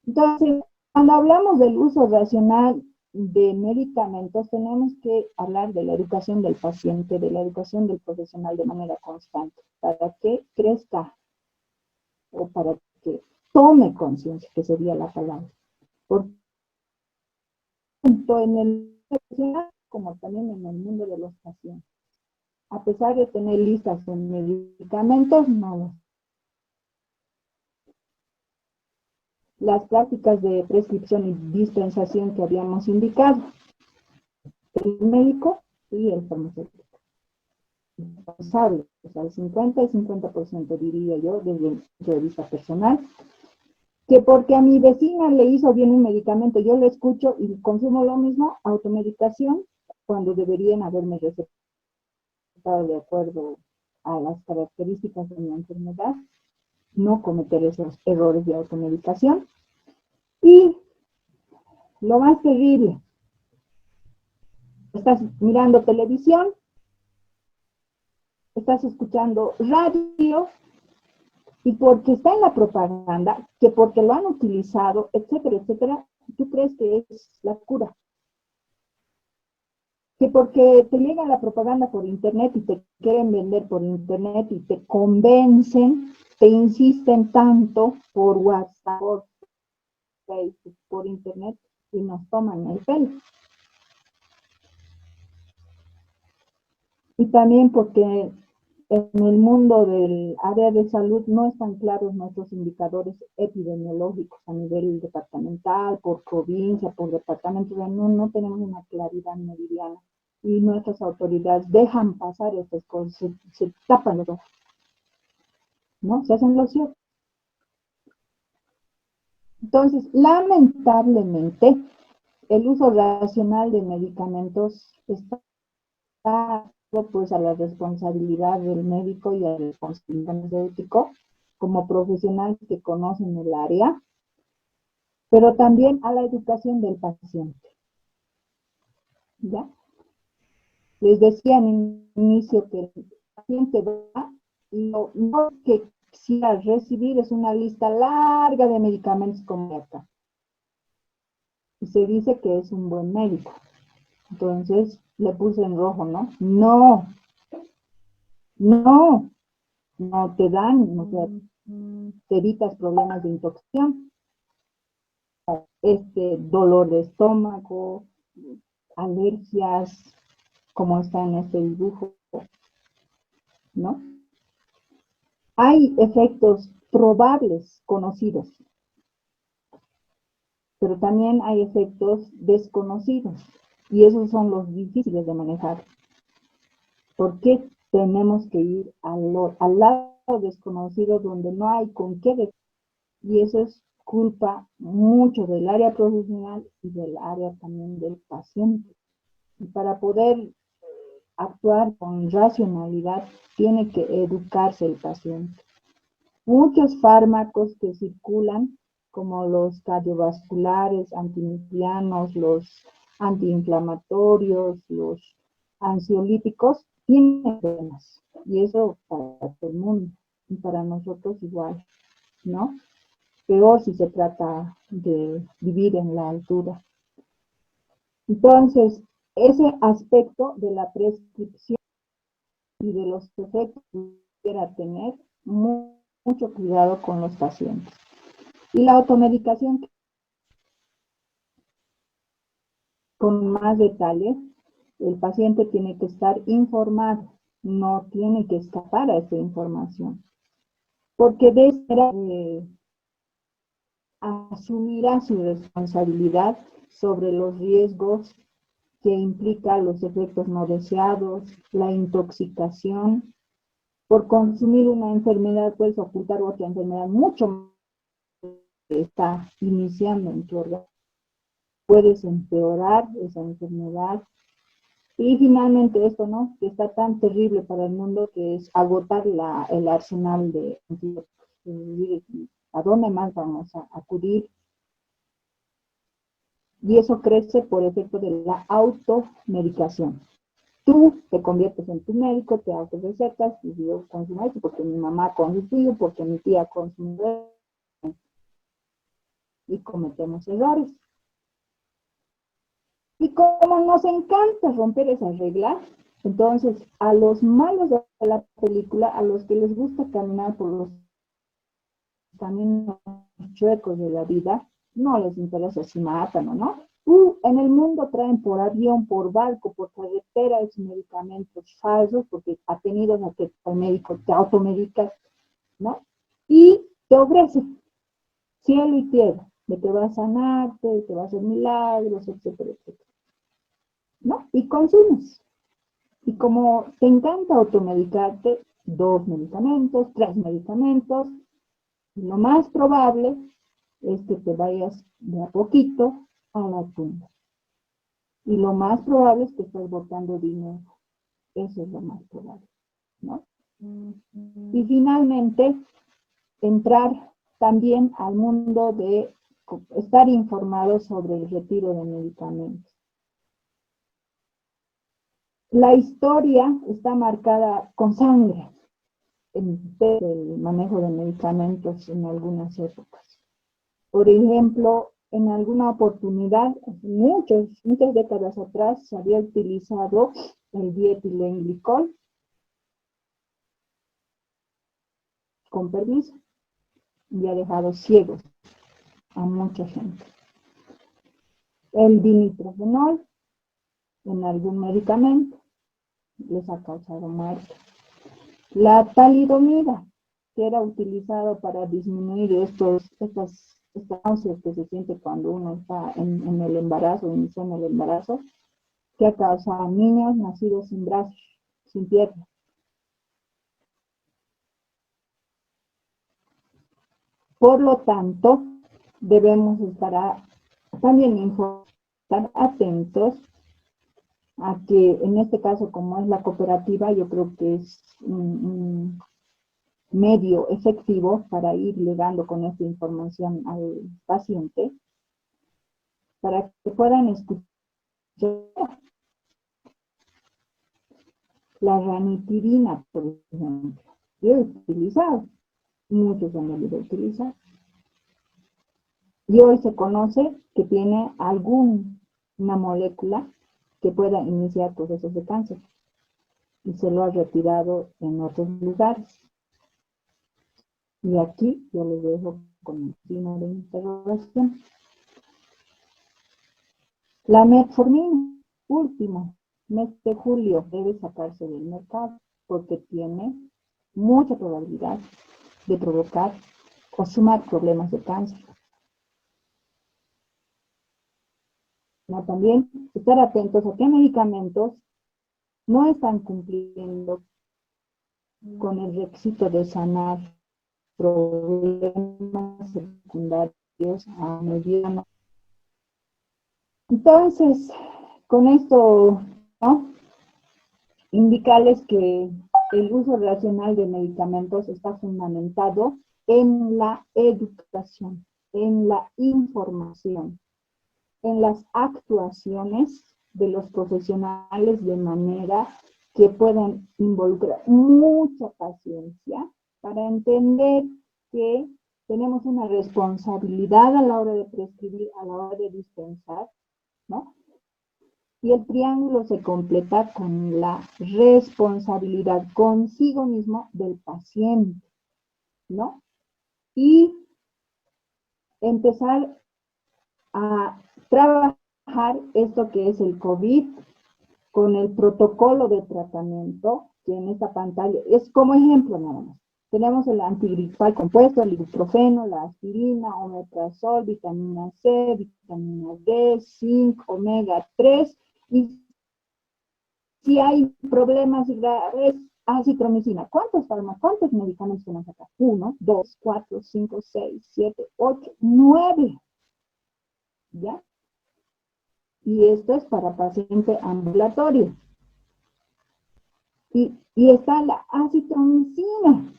Entonces, cuando hablamos del uso racional de medicamentos, tenemos que hablar de la educación del paciente, de la educación del profesional de manera constante, para que crezca o para que tome conciencia, que sería la palabra. Por tanto, en el profesional como también en el mundo de los pacientes. A pesar de tener listas de medicamentos, no. las prácticas de prescripción y dispensación que habíamos indicado, el médico y el farmacéutico. Responsable, o sea, el 50 y 50% diría yo desde el punto de vista personal, que porque a mi vecina le hizo bien un medicamento, yo lo escucho y consumo lo mismo, automedicación, cuando deberían haberme recetado de acuerdo a las características de mi enfermedad, no cometer esos errores de automedicación. Y lo más terrible, estás mirando televisión, estás escuchando radio, y porque está en la propaganda, que porque lo han utilizado, etcétera, etcétera, tú crees que es la cura. Que porque te llega la propaganda por internet y te quieren vender por internet y te convencen, te insisten tanto por WhatsApp, por Facebook, por internet y nos toman el pelo. Y también porque en el mundo del área de salud no están claros nuestros indicadores epidemiológicos a nivel departamental, por provincia, por departamento, no tenemos una claridad meridiana y nuestras autoridades dejan pasar estas cosas, se tapan los ojos, ¿no? Se hacen los ciegos. Entonces, lamentablemente, el uso racional de medicamentos está pues a la responsabilidad del médico y a la responsabilidad del farmacéutico como profesionales que conocen el área, pero también a la educación del paciente. ¿Ya? Les decía en el inicio que el paciente va y lo que quisiera recibir es una lista larga de medicamentos como esta. Y se dice que es un buen médico. Entonces le puse en rojo, ¿no? No, no, no te dan, o sea, te evitas problemas de intoxicación, dolor de estómago, alergias, como está en este dibujo, ¿no? Hay efectos probables conocidos, pero también hay efectos desconocidos y esos son los difíciles de manejar. ¿Por qué tenemos que ir al lado desconocido donde no hay con qué decir? Y eso es culpa mucho del área profesional y del área también del paciente. Y para poder actuar con racionalidad tiene que educarse el paciente. Muchos fármacos que circulan, como los cardiovasculares, antimicrobianos, los antiinflamatorios, los ansiolíticos, tienen problemas. Y eso para todo el mundo y para nosotros igual, ¿no? Peor si se trata de vivir en la altura. Entonces, ese aspecto de la prescripción y de los efectos que pudiera tener, mucho cuidado con los pacientes. Y la automedicación, con más detalle, el paciente tiene que estar informado, no tiene que escapar a esa información, porque de esa asumirá su responsabilidad sobre los riesgos que implica los efectos no deseados, la intoxicación. Por consumir una enfermedad puedes ocultar otra enfermedad mucho más que está iniciando en tu organismo. Puedes empeorar esa enfermedad. Y finalmente esto, ¿no? Que está tan terrible para el mundo, que es agotar el arsenal de antibióticos. ¿A dónde más vamos a acudir? Y eso crece por efecto de la automedicación. Tú te conviertes en tu médico, te haces recetas, y yo consumo esto porque mi mamá consumió, porque mi tía consumió, y cometemos errores. Y como nos encanta romper esas reglas, entonces a los malos de la película, a los que les gusta caminar por los caminos chuecos de la vida, no les interesa si matan o no. En el mundo traen por avión, por barco, por carretera esos medicamentos falsos, porque atenidos a que el médico te automedicas, ¿no? Y te ofrecen cielo y tierra, de que va a sanarte, de que va a hacer milagros, etcétera, etcétera, ¿no? Y consumes. Y como te encanta automedicarte, 2 medicamentos, 3 medicamentos, lo más probable es que te vayas de a poquito a la tumba. Y lo más probable es que estés botando dinero. Eso es lo más probable, ¿no? Y finalmente, entrar también al mundo de estar informado sobre el retiro de medicamentos. La historia está marcada con sangre en el manejo de medicamentos en algunas épocas. Por ejemplo, en alguna oportunidad, muchas décadas atrás, se había utilizado el dietilenglicol, con permiso, y ha dejado ciegos a mucha gente. El dinitrofenol en algún medicamento les ha causado muerte. La talidomida, que era utilizado para disminuir estas náuseas que se siente cuando uno está en el embarazo, iniciando el embarazo, que ha causado a niños nacidos sin brazos, sin piernas. Por lo tanto, debemos estar también estar atentos a que, en este caso, como es la cooperativa, yo creo que es un medio efectivo para irle dando con esta información al paciente, para que puedan escuchar. La ranitidina, por ejemplo, yo he utilizado, muchos han debido utilizar, y hoy se conoce que tiene alguna molécula que pueda iniciar procesos de cáncer, y se lo ha retirado en otros lugares. Y aquí yo les dejo con el signo de interrogación. La metformina, último mes de julio, debe sacarse del mercado porque tiene mucha probabilidad de provocar o sumar problemas de cáncer. También estar atentos a qué medicamentos no están cumpliendo con el requisito de sanar problemas secundarios a mediano. Entonces, con esto, ¿no?, indicarles que el uso racional de medicamentos está fundamentado en la educación, en la información, en las actuaciones de los profesionales, de manera que puedan involucrar mucha paciencia para entender que tenemos una responsabilidad a la hora de prescribir, a la hora de dispensar, ¿no? Y el triángulo se completa con la responsabilidad consigo mismo del paciente, ¿no? Y empezar a trabajar esto que es el COVID con el protocolo de tratamiento, que en esta pantalla es como ejemplo nada más. Tenemos el antigripal compuesto, el ibuprofeno, la aspirina, omeprazol, vitamina C, vitamina D, zinc, omega 3, y si hay problemas graves, acitromicina. ¿Cuántos medicamentos tenemos acá? 1, 2, 4, 5, 6, 7, 8, 9. ¿Ya? Y esto es para paciente ambulatorio. Y está la acitromicina.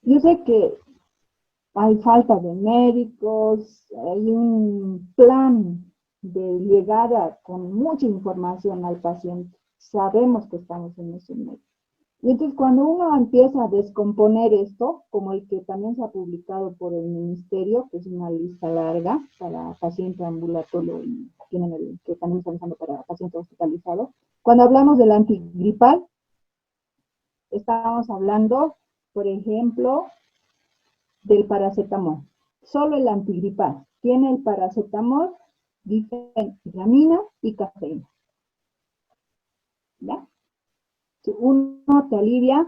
Yo sé que hay falta de médicos, hay un plan de llegada con mucha información al paciente. Sabemos que estamos en ese medio. Y entonces cuando uno empieza a descomponer esto, como el que también se ha publicado por el ministerio, que es una lista larga para paciente ambulatorio y tienen el que también están usando para paciente hospitalizado, cuando hablamos del antigripal, estamos hablando, por ejemplo, del paracetamol. Solo el antigripal tiene el paracetamol, difenhidramina y cafeína. ¿Ya? Uno te alivia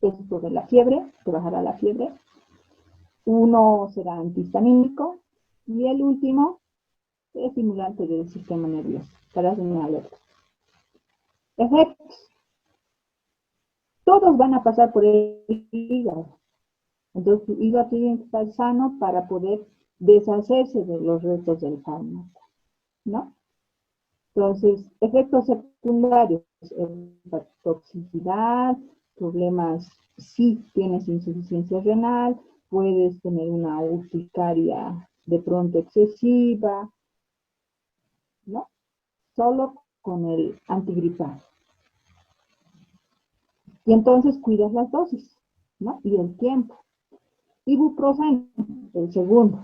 esto de la fiebre, que bajará la fiebre. Uno será antihistamínico y el último es estimulante del sistema nervioso, para hacer una alerta. Efectos. Todos van a pasar por el hígado. Entonces, tu hígado tiene que estar sano para poder deshacerse de los restos del fármaco, ¿no? Entonces, efectos secundarios, toxicidad, problemas, si tienes insuficiencia renal, puedes tener una urticaria de pronto excesiva, ¿no? Solo con el antigripal. Y entonces cuidas las dosis, ¿no? Y el tiempo. Ibuprofeno, el segundo.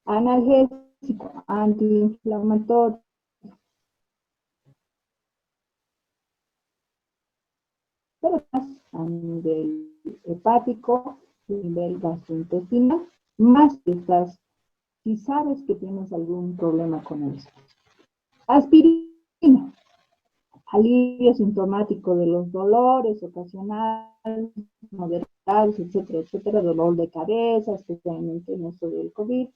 Analgésico, antiinflamatorio. Pero más a nivel hepático, a nivel gastrointestinal, más que estás, si sabes que tienes algún problema con eso. Aspirina, alivio sintomático de los dolores ocasionales, moderados, etcétera, etcétera, dolor de cabeza, especialmente en esto del COVID.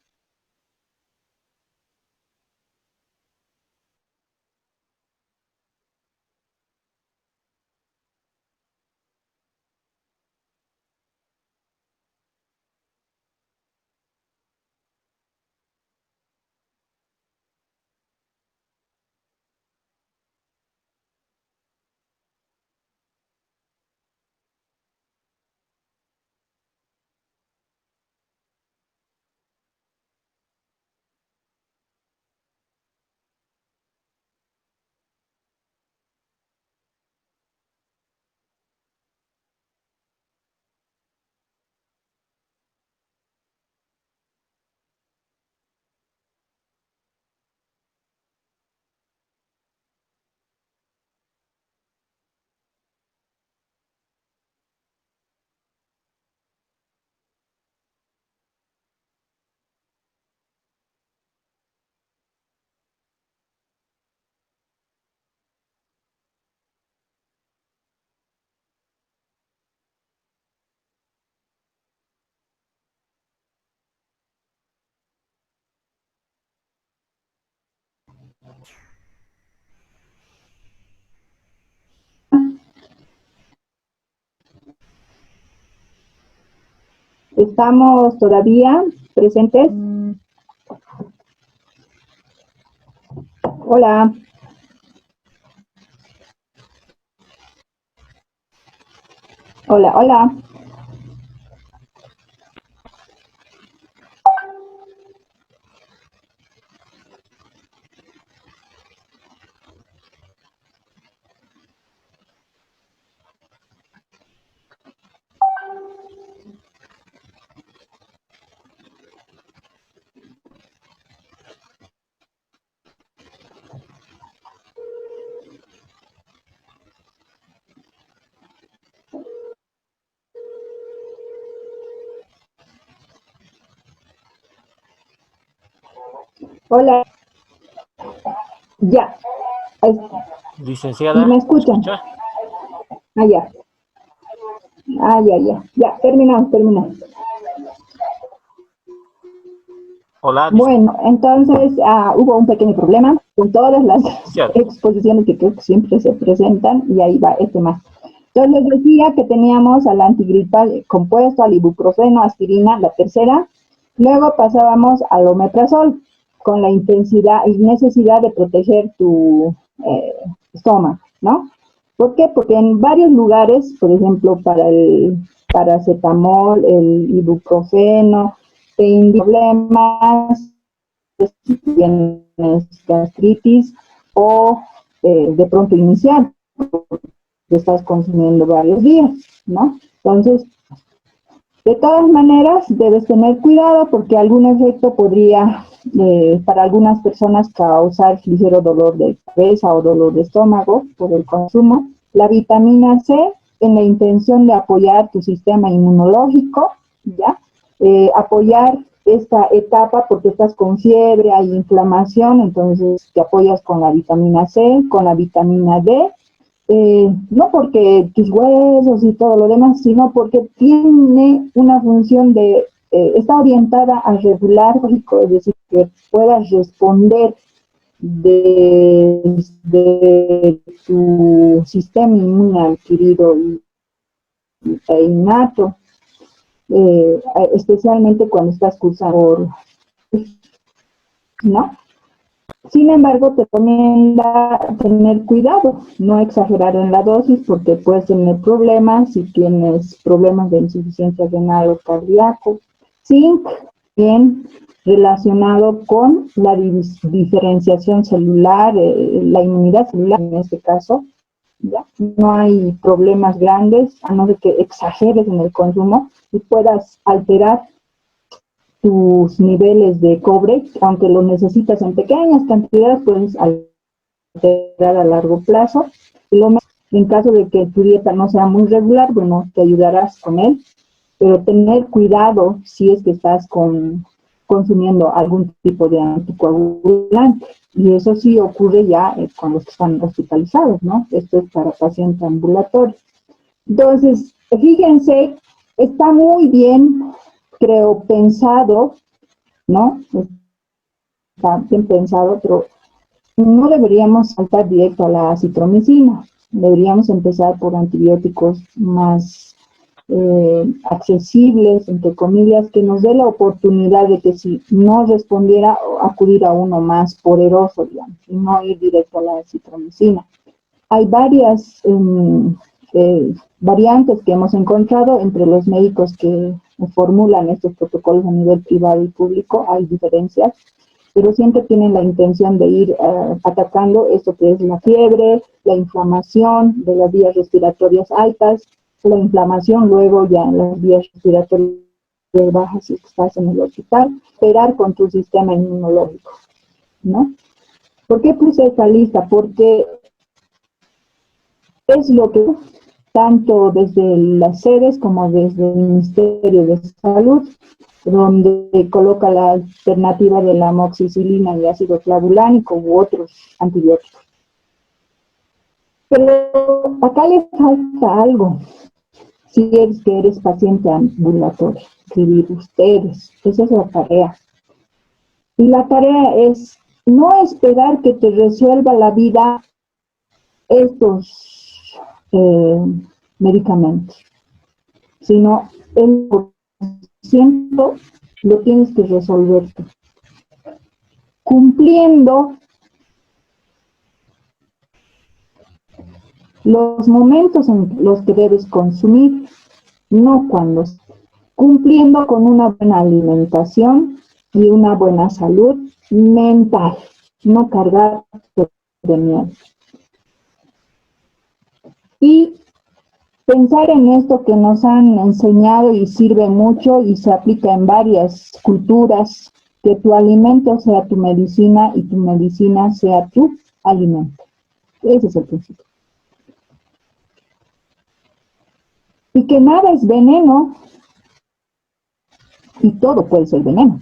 ¿Estamos todavía presentes? Hola. Hola, hola. Hola. Ya. Licenciada, ¿Sí me escuchan? ¿me escucha? Ah, ya. Ah, ya, ya. Ya, terminamos, terminamos. Hola, Bueno, entonces hubo un pequeño problema con todas las licenciada. exposiciones que creo que siempre se presentan y ahí va este más. Entonces les decía que teníamos al antigripal compuesto, al ibuprofeno, aspirina, la tercera. Luego pasábamos al omeprazol con la intensidad y necesidad de proteger tu estómago, ¿no? ¿Por qué? Porque en varios lugares, por ejemplo, para el paracetamol, el ibuprofeno, te indica problemas, si tienes gastritis o de pronto inicial, que estás consumiendo varios días, ¿no? Entonces, de todas maneras, debes tener cuidado porque algún efecto podría, para algunas personas, causar ligero dolor de cabeza o dolor de estómago por el consumo. La vitamina C, en la intención de apoyar tu sistema inmunológico, ¿ya? Apoyar esta etapa porque estás con fiebre, hay inflamación, entonces te apoyas con la vitamina C, con la vitamina D, no porque tus huesos y todo lo demás, sino porque tiene una función de, está orientada a regular, es decir, que puedas responder de tu sistema inmune adquirido e innato, especialmente cuando estás cursando, ¿no? Sin embargo, te recomienda tener cuidado, no exagerar en la dosis porque puedes tener problemas si tienes problemas de insuficiencia renal o cardíaco. Zinc, bien relacionado con la diferenciación celular, la inmunidad celular en este caso, ¿ya? No hay problemas grandes, a no ser que exageres en el consumo y puedas alterar tus niveles de cobre, aunque lo necesitas en pequeñas cantidades, puedes alterar a largo plazo. Y lo más, en caso de que tu dieta no sea muy regular, bueno, te ayudarás con él, pero tener cuidado si es que estás consumiendo algún tipo de anticoagulante. Y eso sí ocurre ya cuando están hospitalizados, ¿no? Esto es para pacientes ambulatorios. Entonces, fíjense, está muy bien, creo, pensado, ¿no? Está bien pensado, pero no deberíamos saltar directo a la acitromicina. Deberíamos empezar por antibióticos más accesibles, entre comillas, que nos dé la oportunidad de que si no respondiera, acudir a uno más poderoso, digamos, y no ir directo a la acitromicina. Hay varias variantes que hemos encontrado entre los médicos que formulan estos protocolos a nivel privado y público, hay diferencias, pero siempre tienen la intención de ir atacando esto que es la fiebre, la inflamación de las vías respiratorias altas, la inflamación luego ya en las vías respiratorias bajas si estás en el hospital, operar con tu sistema inmunológico, ¿no? ¿Por qué puse esta lista? Porque es lo que tanto desde las sedes como desde el Ministerio de Salud, donde coloca la alternativa de la amoxicilina y ácido clavulánico u otros antibióticos. Pero acá le falta algo, si es que eres paciente ambulatorio, escribir ustedes, esa es la tarea. Y la tarea es no esperar que te resuelva la vida estos medicamentos, sino el ciento lo tienes que resolver tú, cumpliendo los momentos en los que debes consumir, no cuando, cumpliendo con una buena alimentación y una buena salud mental, no cargar de miedo. Y pensar en esto que nos han enseñado y sirve mucho y se aplica en varias culturas, que tu alimento sea tu medicina y tu medicina sea tu alimento. Ese es el principio. Y que nada es veneno y todo puede ser veneno.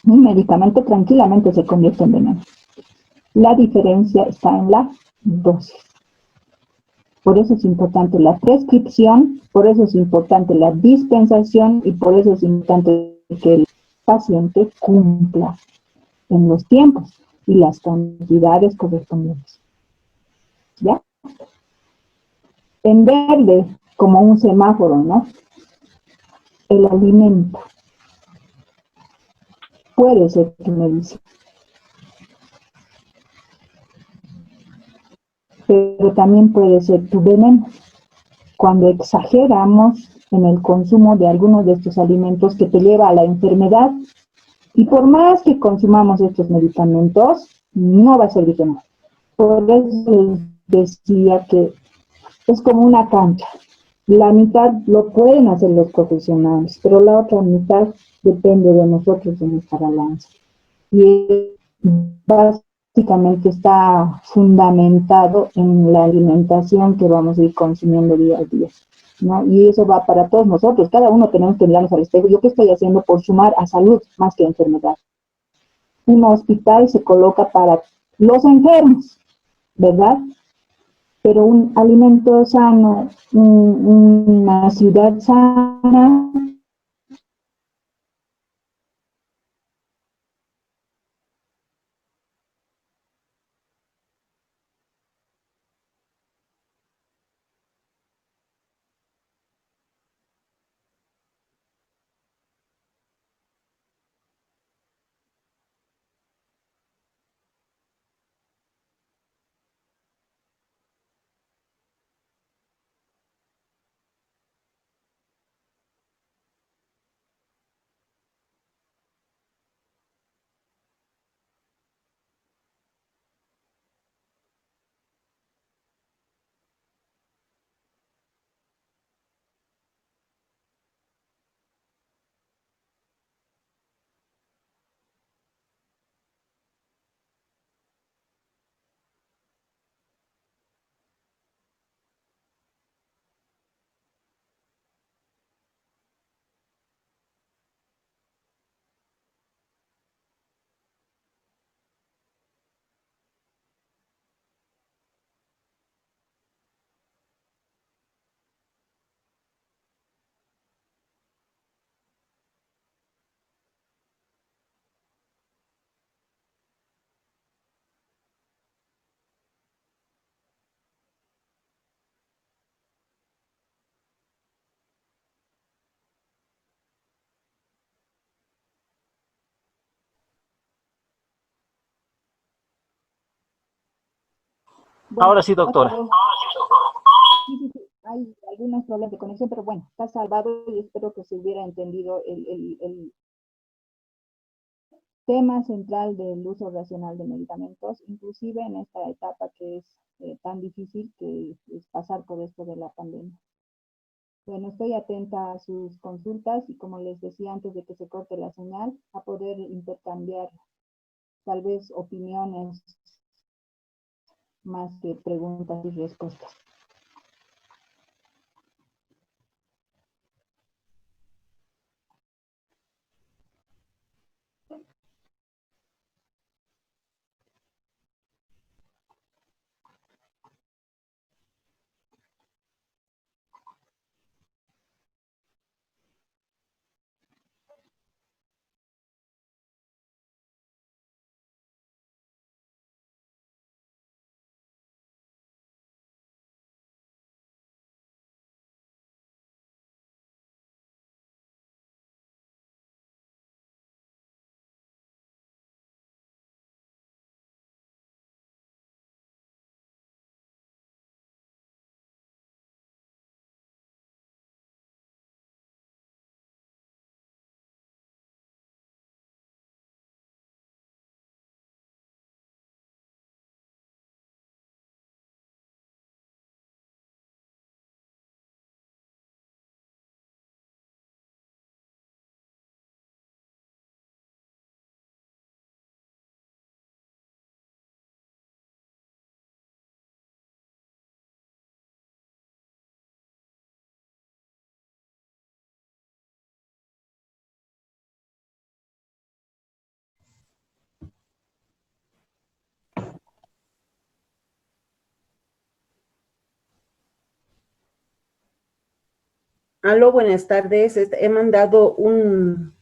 Un medicamento tranquilamente se convierte en veneno. La diferencia está en la dosis. Por eso es importante la prescripción, por eso es importante la dispensación y por eso es importante que el paciente cumpla en los tiempos y las cantidades correspondientes. ¿Ya? En verde, como un semáforo, ¿no? El alimento puede ser tu medicina, pero también puede ser tu veneno. Cuando exageramos en el consumo de algunos de estos alimentos que te lleva a la enfermedad, y por más que consumamos estos medicamentos, no va a servir de nada. Por eso les decía que es como una cancha. La mitad lo pueden hacer los profesionales, pero la otra mitad depende de nosotros, de nuestra balanza. Y básicamente está fundamentado en la alimentación que vamos a ir consumiendo día a día, ¿no? Y eso va para todos nosotros, cada uno tenemos que mirarnos al espejo. ¿Yo qué estoy haciendo por sumar a salud más que enfermedad? Un hospital se coloca para los enfermos, ¿verdad? pero un alimento sano, una ciudad sana, bueno, Ahora sí, otra doctora. vez. Sí, sí, sí, hay algunos problemas de conexión, pero bueno, está salvado y espero que se hubiera entendido el tema central del uso racional de medicamentos, inclusive en esta etapa que es tan difícil que es pasar por esto de la pandemia. Bueno, estoy atenta a sus consultas y como les decía antes de que se corte la señal, a poder intercambiar tal vez opiniones más que preguntas y respuestas. Aló, buenas tardes. He mandado un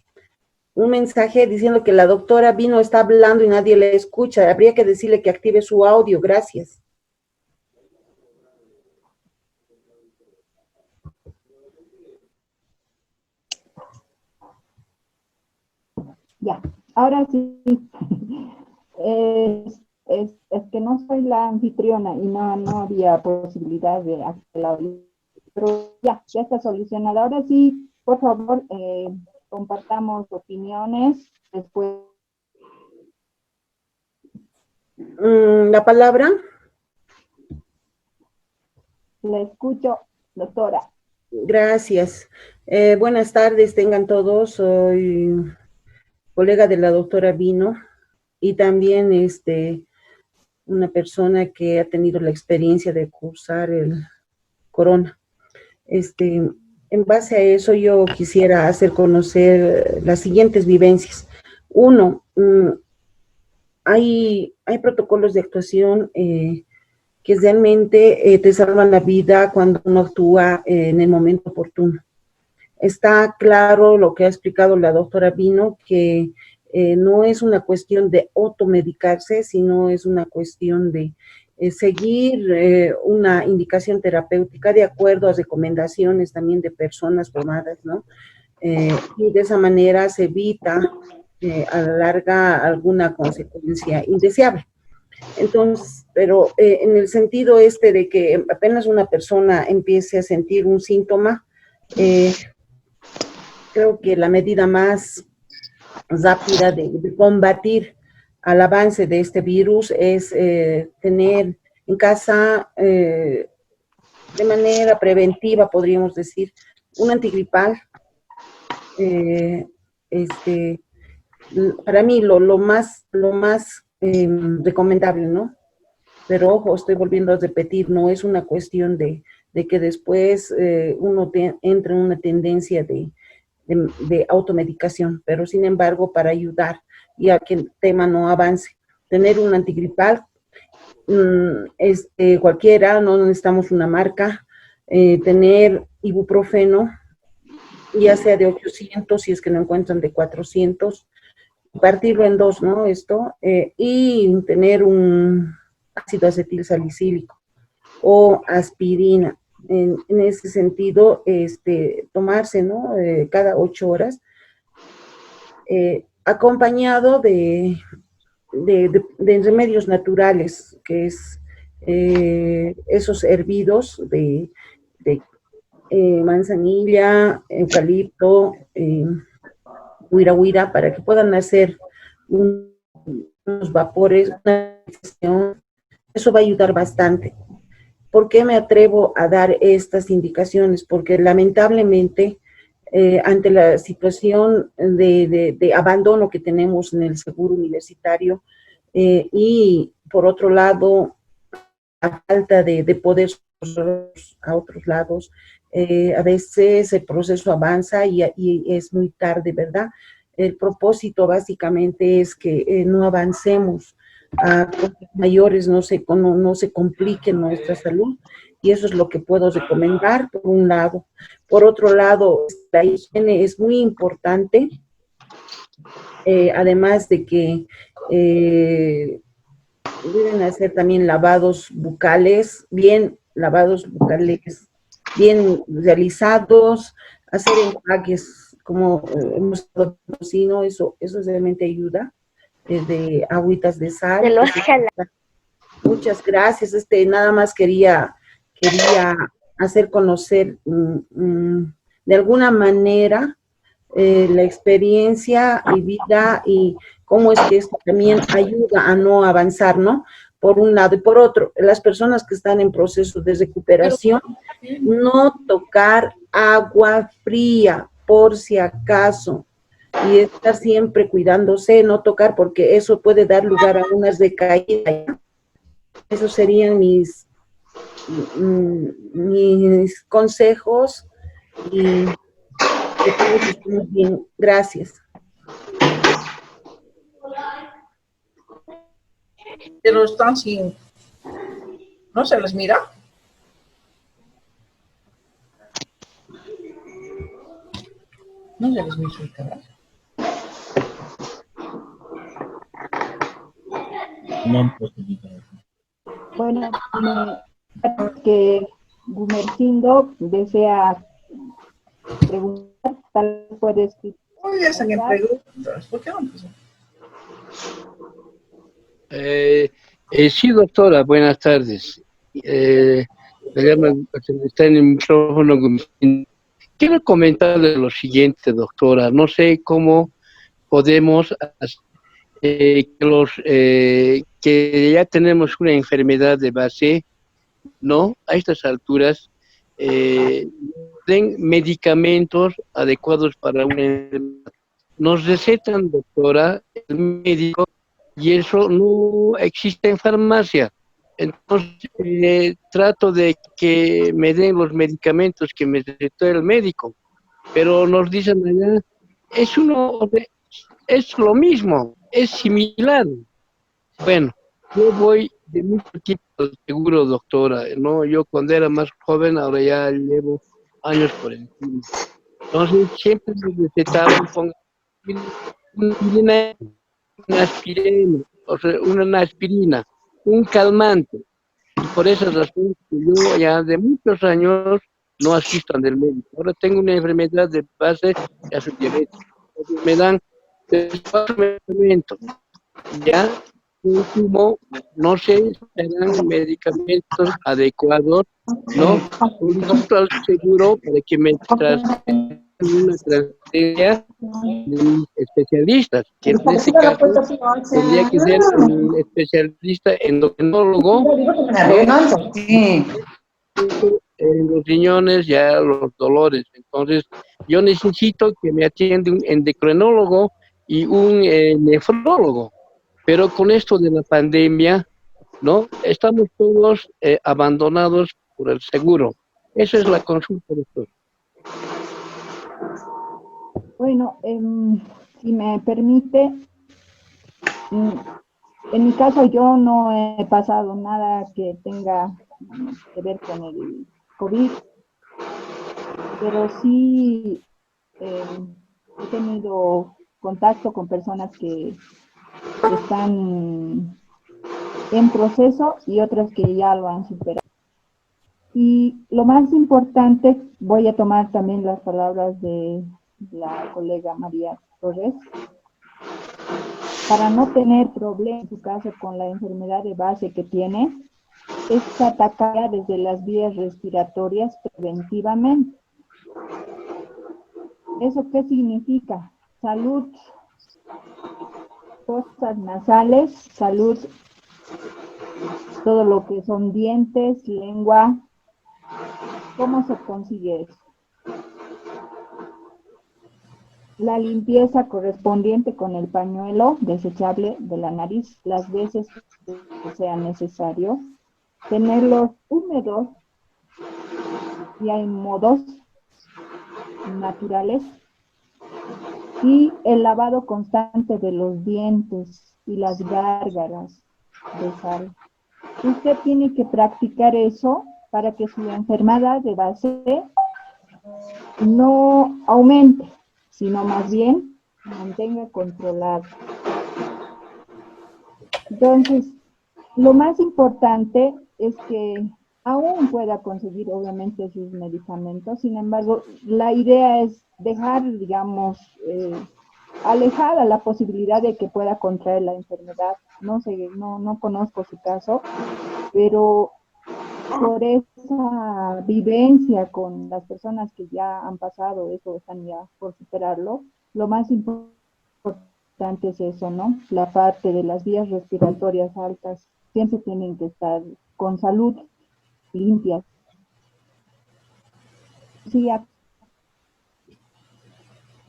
mensaje diciendo que la doctora Vino está hablando y nadie le escucha. Habría que decirle que active su audio. Gracias. Ya, ahora sí. Es que no soy la anfitriona y no había posibilidad de acceder al audio. Pero ya está solucionado. Ahora sí, por favor, compartamos opiniones. Después La palabra. la escucho, doctora. Gracias. Buenas tardes, tengan todos. Soy colega de la doctora Vino y también una persona que ha tenido la experiencia de cursar el corona. En base a eso, yo quisiera hacer conocer las siguientes vivencias. Uno, hay protocolos de actuación que realmente te salvan la vida cuando uno actúa en el momento oportuno. Está claro lo que ha explicado la doctora Vino, que no es una cuestión de automedicarse, sino es una cuestión de seguir una indicación terapéutica de acuerdo a recomendaciones también de personas formadas, ¿no? Y de esa manera se evita a la larga alguna consecuencia indeseable. Entonces, pero en el sentido este de que apenas una persona empiece a sentir un síntoma, creo que la medida más rápida de combatir al avance de este virus es tener en casa, de manera preventiva, podríamos decir, un antigripal. Este, para mí lo más recomendable, ¿no? Pero ojo, estoy volviendo a repetir, no es una cuestión de que después uno entre en una tendencia de automedicación, pero sin embargo, para ayudar y a que el tema no avance, tener un antigripal, cualquiera, no necesitamos una marca, tener ibuprofeno, ya sea de 800, si es que no encuentran de 400, partirlo en dos, ¿no? Y tener un ácido acetil salicílico o aspirina. En ese sentido, tomarse, ¿no? Cada 8 horas, acompañado de remedios naturales, que es esos hervidos de manzanilla, eucalipto, huira huira, para que puedan hacer unos vapores, una digestión. Eso va a ayudar bastante. ¿Por qué me atrevo a dar estas indicaciones? Porque lamentablemente, ante la situación de abandono que tenemos en el seguro universitario, y por otro lado, la falta de poder a otros lados, a veces el proceso avanza y es muy tarde, ¿verdad? El propósito básicamente es que no avancemos a cosas mayores, no se complique nuestra salud, y eso es lo que puedo recomendar, por un lado. Por otro lado, la higiene es muy importante, además de que deben hacer también lavados bucales, bien realizados, hacer enjuagues como hemos estado haciendo, eso realmente ayuda, de agüitas de sal. Muchas gracias. Nada más quería hacer conocer de alguna manera la experiencia y vida, y cómo es que esto también ayuda a no avanzar, ¿no? Por un lado. Y por otro, las personas que están en proceso de recuperación, no tocar agua fría, por si acaso, y estar siempre cuidándose, no tocar, porque eso puede dar lugar a unas recaídas. Esos serían mis consejos, y que todos estemos bien. Gracias. Pero están sin... ¿No se les mira? No se les mira su cara. No posibilidad. Bueno, que Gumercindo desea preguntar, tal vez puedes. Oye, esa que preguntas, ¿por qué no empezó? Sí, doctora, buenas tardes. Me llamo, está en el micrófono. Quiero comentarle lo siguiente, doctora. No sé cómo podemos que ya tenemos una enfermedad de base, ¿no? A estas alturas, den medicamentos adecuados para una enfermedad. Nos recetan, doctora, el médico, y eso no existe en farmacia. Entonces, trato de que me den los medicamentos que me recetó el médico, pero nos dicen allá, es lo mismo, es similar. Bueno, yo voy de mucho tipo de seguro, doctora, ¿no? Yo cuando era más joven, ahora ya llevo años por encima. Entonces siempre me recetaban con una aspirina, o sea, una aspirina, un calmante. Y por esa razón que yo ya de muchos años no asisto al médico. Ahora tengo una enfermedad de base, ya soy diabético. Entonces me dan 4 medicamentos. Ya consumo, no sé si serán medicamentos adecuados, ¿no? Solicito al seguro para que me una transferencia de mis especialistas, que en este caso tendría que ser el especialista endocrinólogo, ¿no? En los riñones, ya los dolores. Entonces, yo necesito que me atienda un endocrinólogo y un nefrólogo. Pero con esto de la pandemia, ¿no? Estamos todos abandonados por el seguro. Esa es la consulta, doctor. Bueno, si me permite, en mi caso yo no he pasado nada que tenga que ver con el COVID, pero sí he tenido contacto con personas que están en proceso y otras que ya lo han superado. Y lo más importante, voy a tomar también las palabras de la colega María Torres, para no tener problema en su caso con la enfermedad de base que tiene, es atacar desde las vías respiratorias preventivamente. ¿Eso qué significa? Salud, fosas nasales, salud, todo lo que son dientes, lengua. ¿Cómo se consigue eso? La limpieza correspondiente con el pañuelo desechable de la nariz las veces que sea necesario. Tenerlos húmedos, y hay modos naturales. Y el lavado constante de los dientes y las gárgaras de sal. Usted tiene que practicar eso para que su enfermedad de base no aumente, sino más bien mantenga controlado. Entonces, lo más importante es que aún pueda conseguir obviamente sus medicamentos, sin embargo, la idea es dejar, digamos, alejada la posibilidad de que pueda contraer la enfermedad. No sé, no conozco su caso, pero por esa vivencia con las personas que ya han pasado eso, están ya por superarlo, lo más importante es eso, ¿no? La parte de las vías respiratorias altas siempre tienen que estar con salud, limpias. Sí,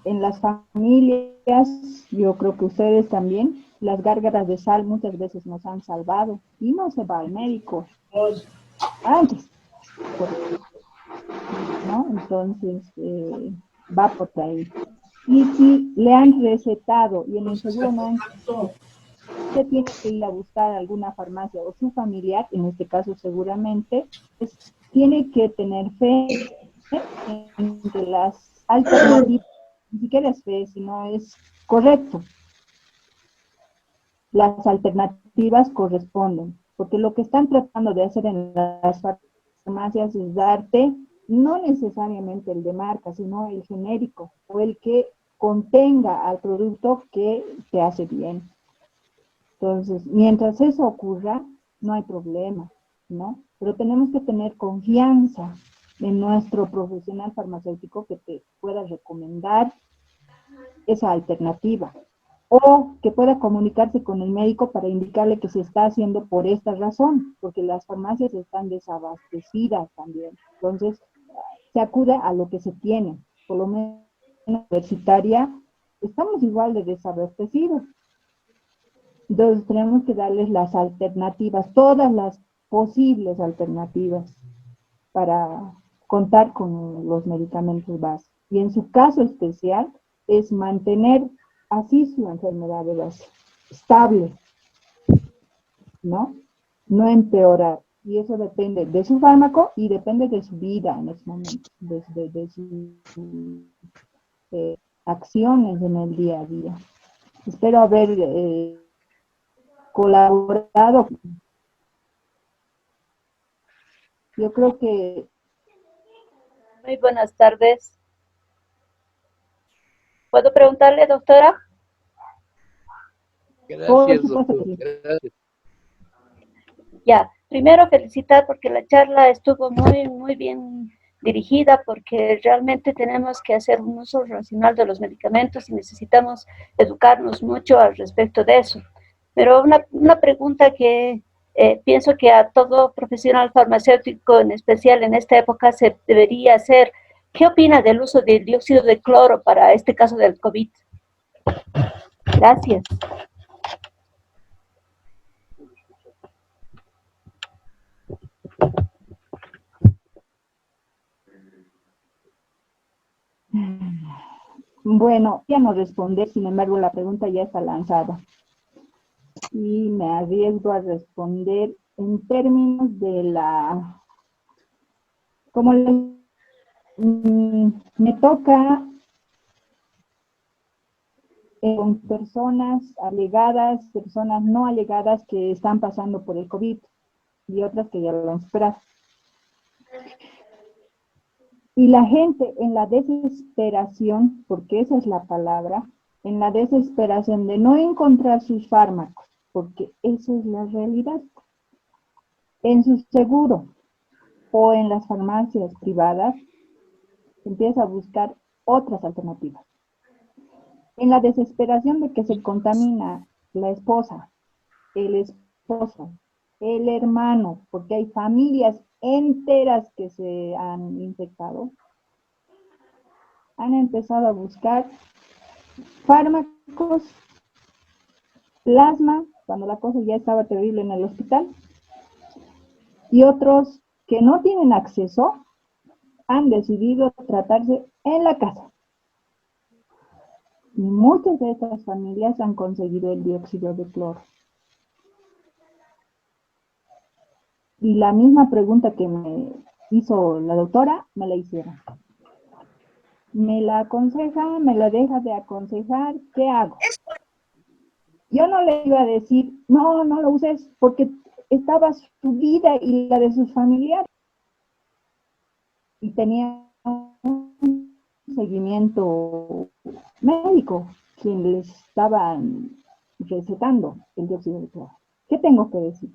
en las familias, yo creo que ustedes también, las gárgaras de sal muchas veces nos han salvado y no se va al médico antes, ¿no? Entonces, va por ahí. Y si le han recetado y en el seguro no han, usted tiene que ir a buscar alguna farmacia o su familiar, en este caso seguramente, tiene que tener fe en que las alternativas, ni siquiera es fe, sino es correcto. Las alternativas corresponden, porque lo que están tratando de hacer en las farmacias es darte no necesariamente el de marca, sino el genérico o el que contenga al producto que te hace bien. Entonces, mientras eso ocurra, no hay problema, ¿no? Pero tenemos que tener confianza en nuestro profesional farmacéutico que te pueda recomendar esa alternativa o que pueda comunicarse con el médico para indicarle que se está haciendo por esta razón, porque las farmacias están desabastecidas también. Entonces, se acude a lo que se tiene, por lo menos en la universitaria estamos igual de desabastecidos. Entonces tenemos que darles las alternativas, todas las posibles alternativas para contar con los medicamentos base. Y en su caso especial es mantener así su enfermedad de base estable, ¿no? no empeorar. Y eso depende de su fármaco y depende de su vida en ese momento, de sus acciones en el día a día. Espero haber colaborado. Yo creo que... Muy buenas tardes. ¿Puedo preguntarle, doctora? Por Gracias, supuesto doctor. que sí. Gracias. Ya, primero felicitar porque la charla estuvo muy bien dirigida, porque realmente tenemos que hacer un uso racional de los medicamentos y necesitamos educarnos mucho al respecto de eso. Pero una pregunta que pienso que a todo profesional farmacéutico, en especial en esta época, se debería hacer: ¿qué opina del uso del dióxido de cloro para este caso del COVID? Gracias. Bueno, ya no responder, sin embargo, la pregunta ya está lanzada. Y me arriesgo a responder en términos de la... Como me toca con personas allegadas, personas no allegadas que están pasando por el COVID y otras que ya lo han superado. Y la gente en la desesperación, porque esa es la palabra, en la desesperación de no encontrar sus fármacos, porque esa es la realidad, en su seguro o en las farmacias privadas, empieza a buscar otras alternativas. En la desesperación de que se contamina la esposa, el esposo, el hermano, porque hay familias enteras que se han infectado, han empezado a buscar fármacos, plasma, cuando la cosa ya estaba terrible en el hospital, y otros que no tienen acceso han decidido tratarse en la casa. Y muchas de estas familias han conseguido el dióxido de cloro. Y la misma pregunta que me hizo la doctora, me la hicieron. Me la aconseja, me la deja de aconsejar, ¿qué hago? Yo no le iba a decir, no lo uses, porque estaba su vida y la de sus familiares. Y tenía un seguimiento médico, quien les estaban recetando el dióxido de cloro. ¿Qué tengo que decir?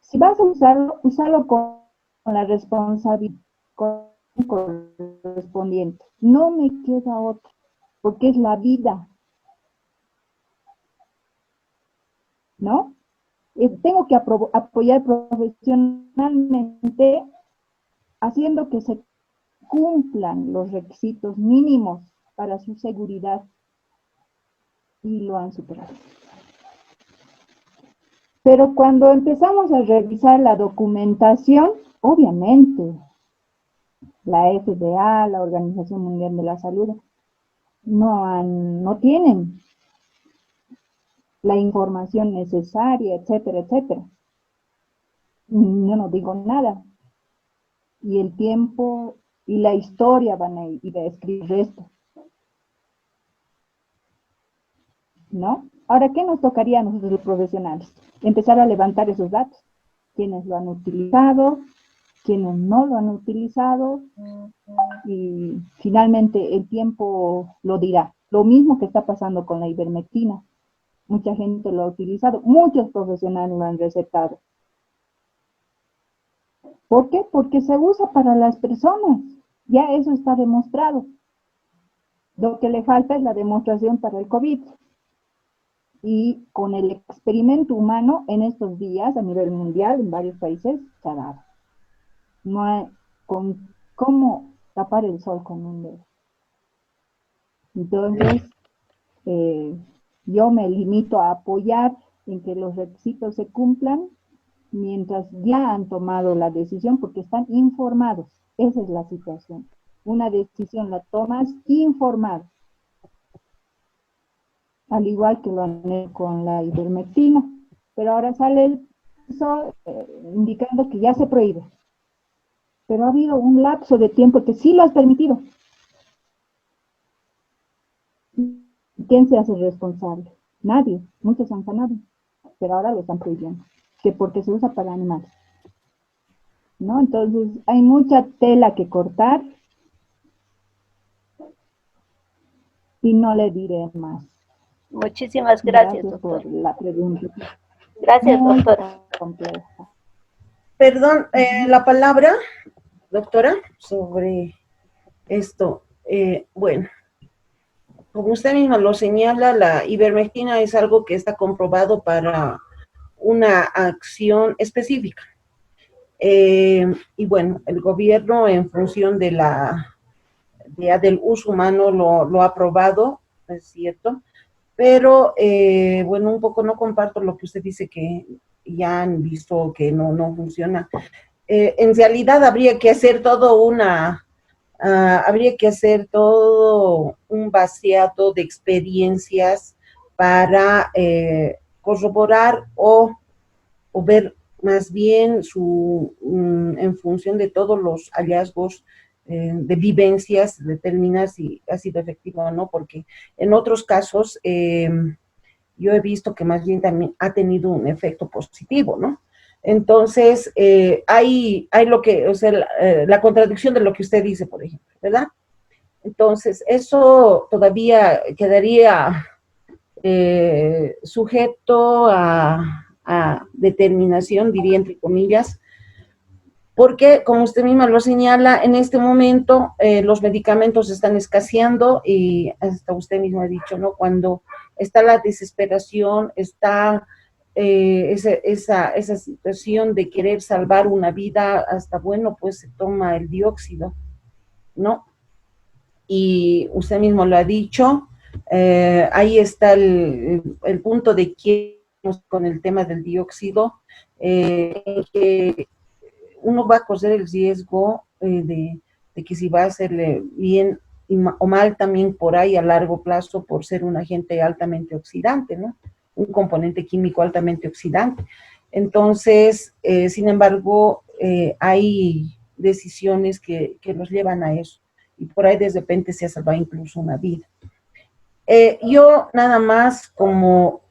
Si vas a usarlo, úsalo con la responsabilidad correspondiente. No me queda otra, porque es la vida, ¿no? Tengo que apoyar profesionalmente haciendo que se cumplan los requisitos mínimos para su seguridad y lo han superado. Pero cuando empezamos a revisar la documentación, obviamente, la FDA, la Organización Mundial de la Salud, no tienen la información necesaria, etcétera, etcétera. Yo no digo nada. Y el tiempo y la historia van a ir a escribir esto, ¿no? Ahora, ¿qué nos tocaría a nosotros los profesionales? Empezar a levantar esos datos. ¿Quiénes lo han utilizado? ¿Quiénes no lo han utilizado? Y finalmente el tiempo lo dirá. Lo mismo que está pasando con la ivermectina. Mucha gente lo ha utilizado, muchos profesionales lo han recetado. ¿Por qué? Porque se usa para las personas. Ya eso está demostrado. Lo que le falta es la demostración para el COVID. Y con el experimento humano en estos días a nivel mundial, en varios países, se ha dado. No hay cómo tapar el sol con un dedo. Entonces, yo me limito a apoyar en que los requisitos se cumplan mientras ya han tomado la decisión, porque están informados. Esa es la situación. Una decisión la tomas informado. Al igual que lo han hecho con la ivermectina. Pero ahora sale indicando que ya se prohíbe. Pero ha habido un lapso de tiempo que sí lo has permitido. ¿Quién se hace responsable? Nadie. Muchos han ganado, pero ahora lo están prohibiendo, que porque se usa para animales, ¿no? Entonces, hay mucha tela que cortar y no le diré más. Muchísimas gracias, Gracias doctora. por la pregunta. Gracias, Muy doctora. compleja. Perdón, la palabra, doctora, sobre esto. Bueno, como usted misma lo señala, la ivermectina es algo que está comprobado para una acción específica. Y bueno, el gobierno, en función de del uso humano, lo ha aprobado, es cierto, pero bueno, un poco no comparto lo que usted dice, que ya han visto que no funciona. En realidad habría que hacer habría que hacer todo un vaciado de experiencias para corroborar o ver más bien en función de todos los hallazgos de vivencias, determinar si ha sido efectivo o no, porque en otros casos yo he visto que más bien también ha tenido un efecto positivo, ¿no? Entonces, hay lo que, o sea, la contradicción de lo que usted dice, por ejemplo, ¿verdad? Entonces, eso todavía quedaría sujeto a determinación, diría entre comillas, porque, como usted misma lo señala, en este momento los medicamentos están escaseando y hasta usted mismo ha dicho, ¿no? Cuando está la desesperación, está esa situación de querer salvar una vida, hasta bueno, pues se toma el dióxido, ¿no? Y usted mismo lo ha dicho, ahí está el punto de quién con el tema del dióxido, que uno va a correr el riesgo de que si va a hacerle bien o mal también por ahí a largo plazo por ser un agente altamente oxidante, ¿no? Un componente químico altamente oxidante. Entonces, sin embargo, hay decisiones que nos llevan a eso. Y por ahí de repente se ha salvado incluso una vida. Yo nada más como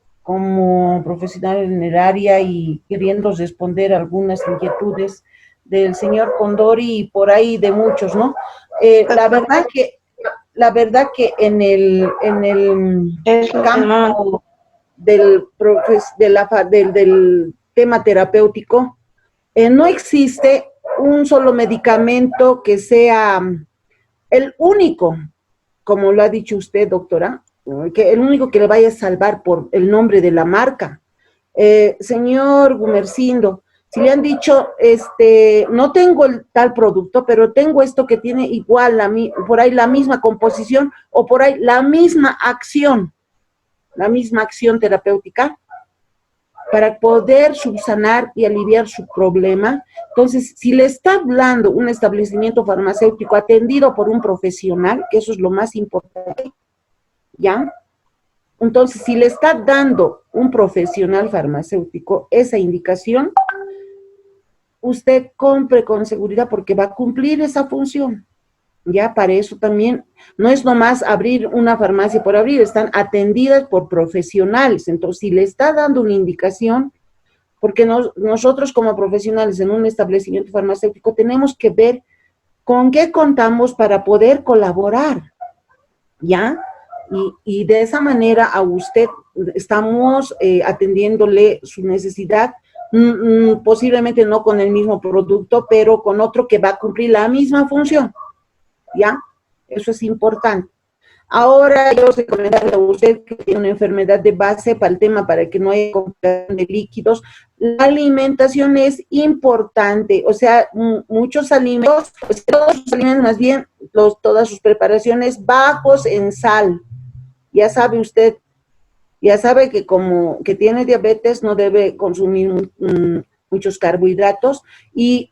profesional en el área y queriendo responder algunas inquietudes del señor Condori y por ahí de muchos, ¿no? La verdad que en el campo del tema terapéutico, no existe un solo medicamento que sea el único, como lo ha dicho usted, doctora, que el único que le vaya a salvar por el nombre de la marca. Señor Gumersindo, si le han dicho, no tengo el tal producto, pero tengo esto que tiene igual, por ahí la misma composición, o por ahí la misma acción terapéutica, para poder subsanar y aliviar su problema. Entonces, si le está hablando un establecimiento farmacéutico atendido por un profesional, que eso es lo más importante, ¿ya? Entonces, si le está dando un profesional farmacéutico esa indicación, usted compre con seguridad porque va a cumplir esa función. Ya, para eso también, no es nomás abrir una farmacia por abrir, están atendidas por profesionales. Entonces, si le está dando una indicación, porque nosotros como profesionales en un establecimiento farmacéutico tenemos que ver con qué contamos para poder colaborar, ¿ya? Y de esa manera a usted estamos atendiéndole su necesidad, posiblemente no con el mismo producto, pero con otro que va a cumplir la misma función, ¿ya? Eso es importante. Ahora yo recomendarle a usted que tiene una enfermedad de base para el tema, para que no haya congelación de líquidos. La alimentación es importante, o sea, muchos alimentos, pues todos sus alimentos, más bien, todas sus preparaciones bajos en sal. Ya sabe usted, ya sabe que como que tiene diabetes no debe consumir muchos carbohidratos y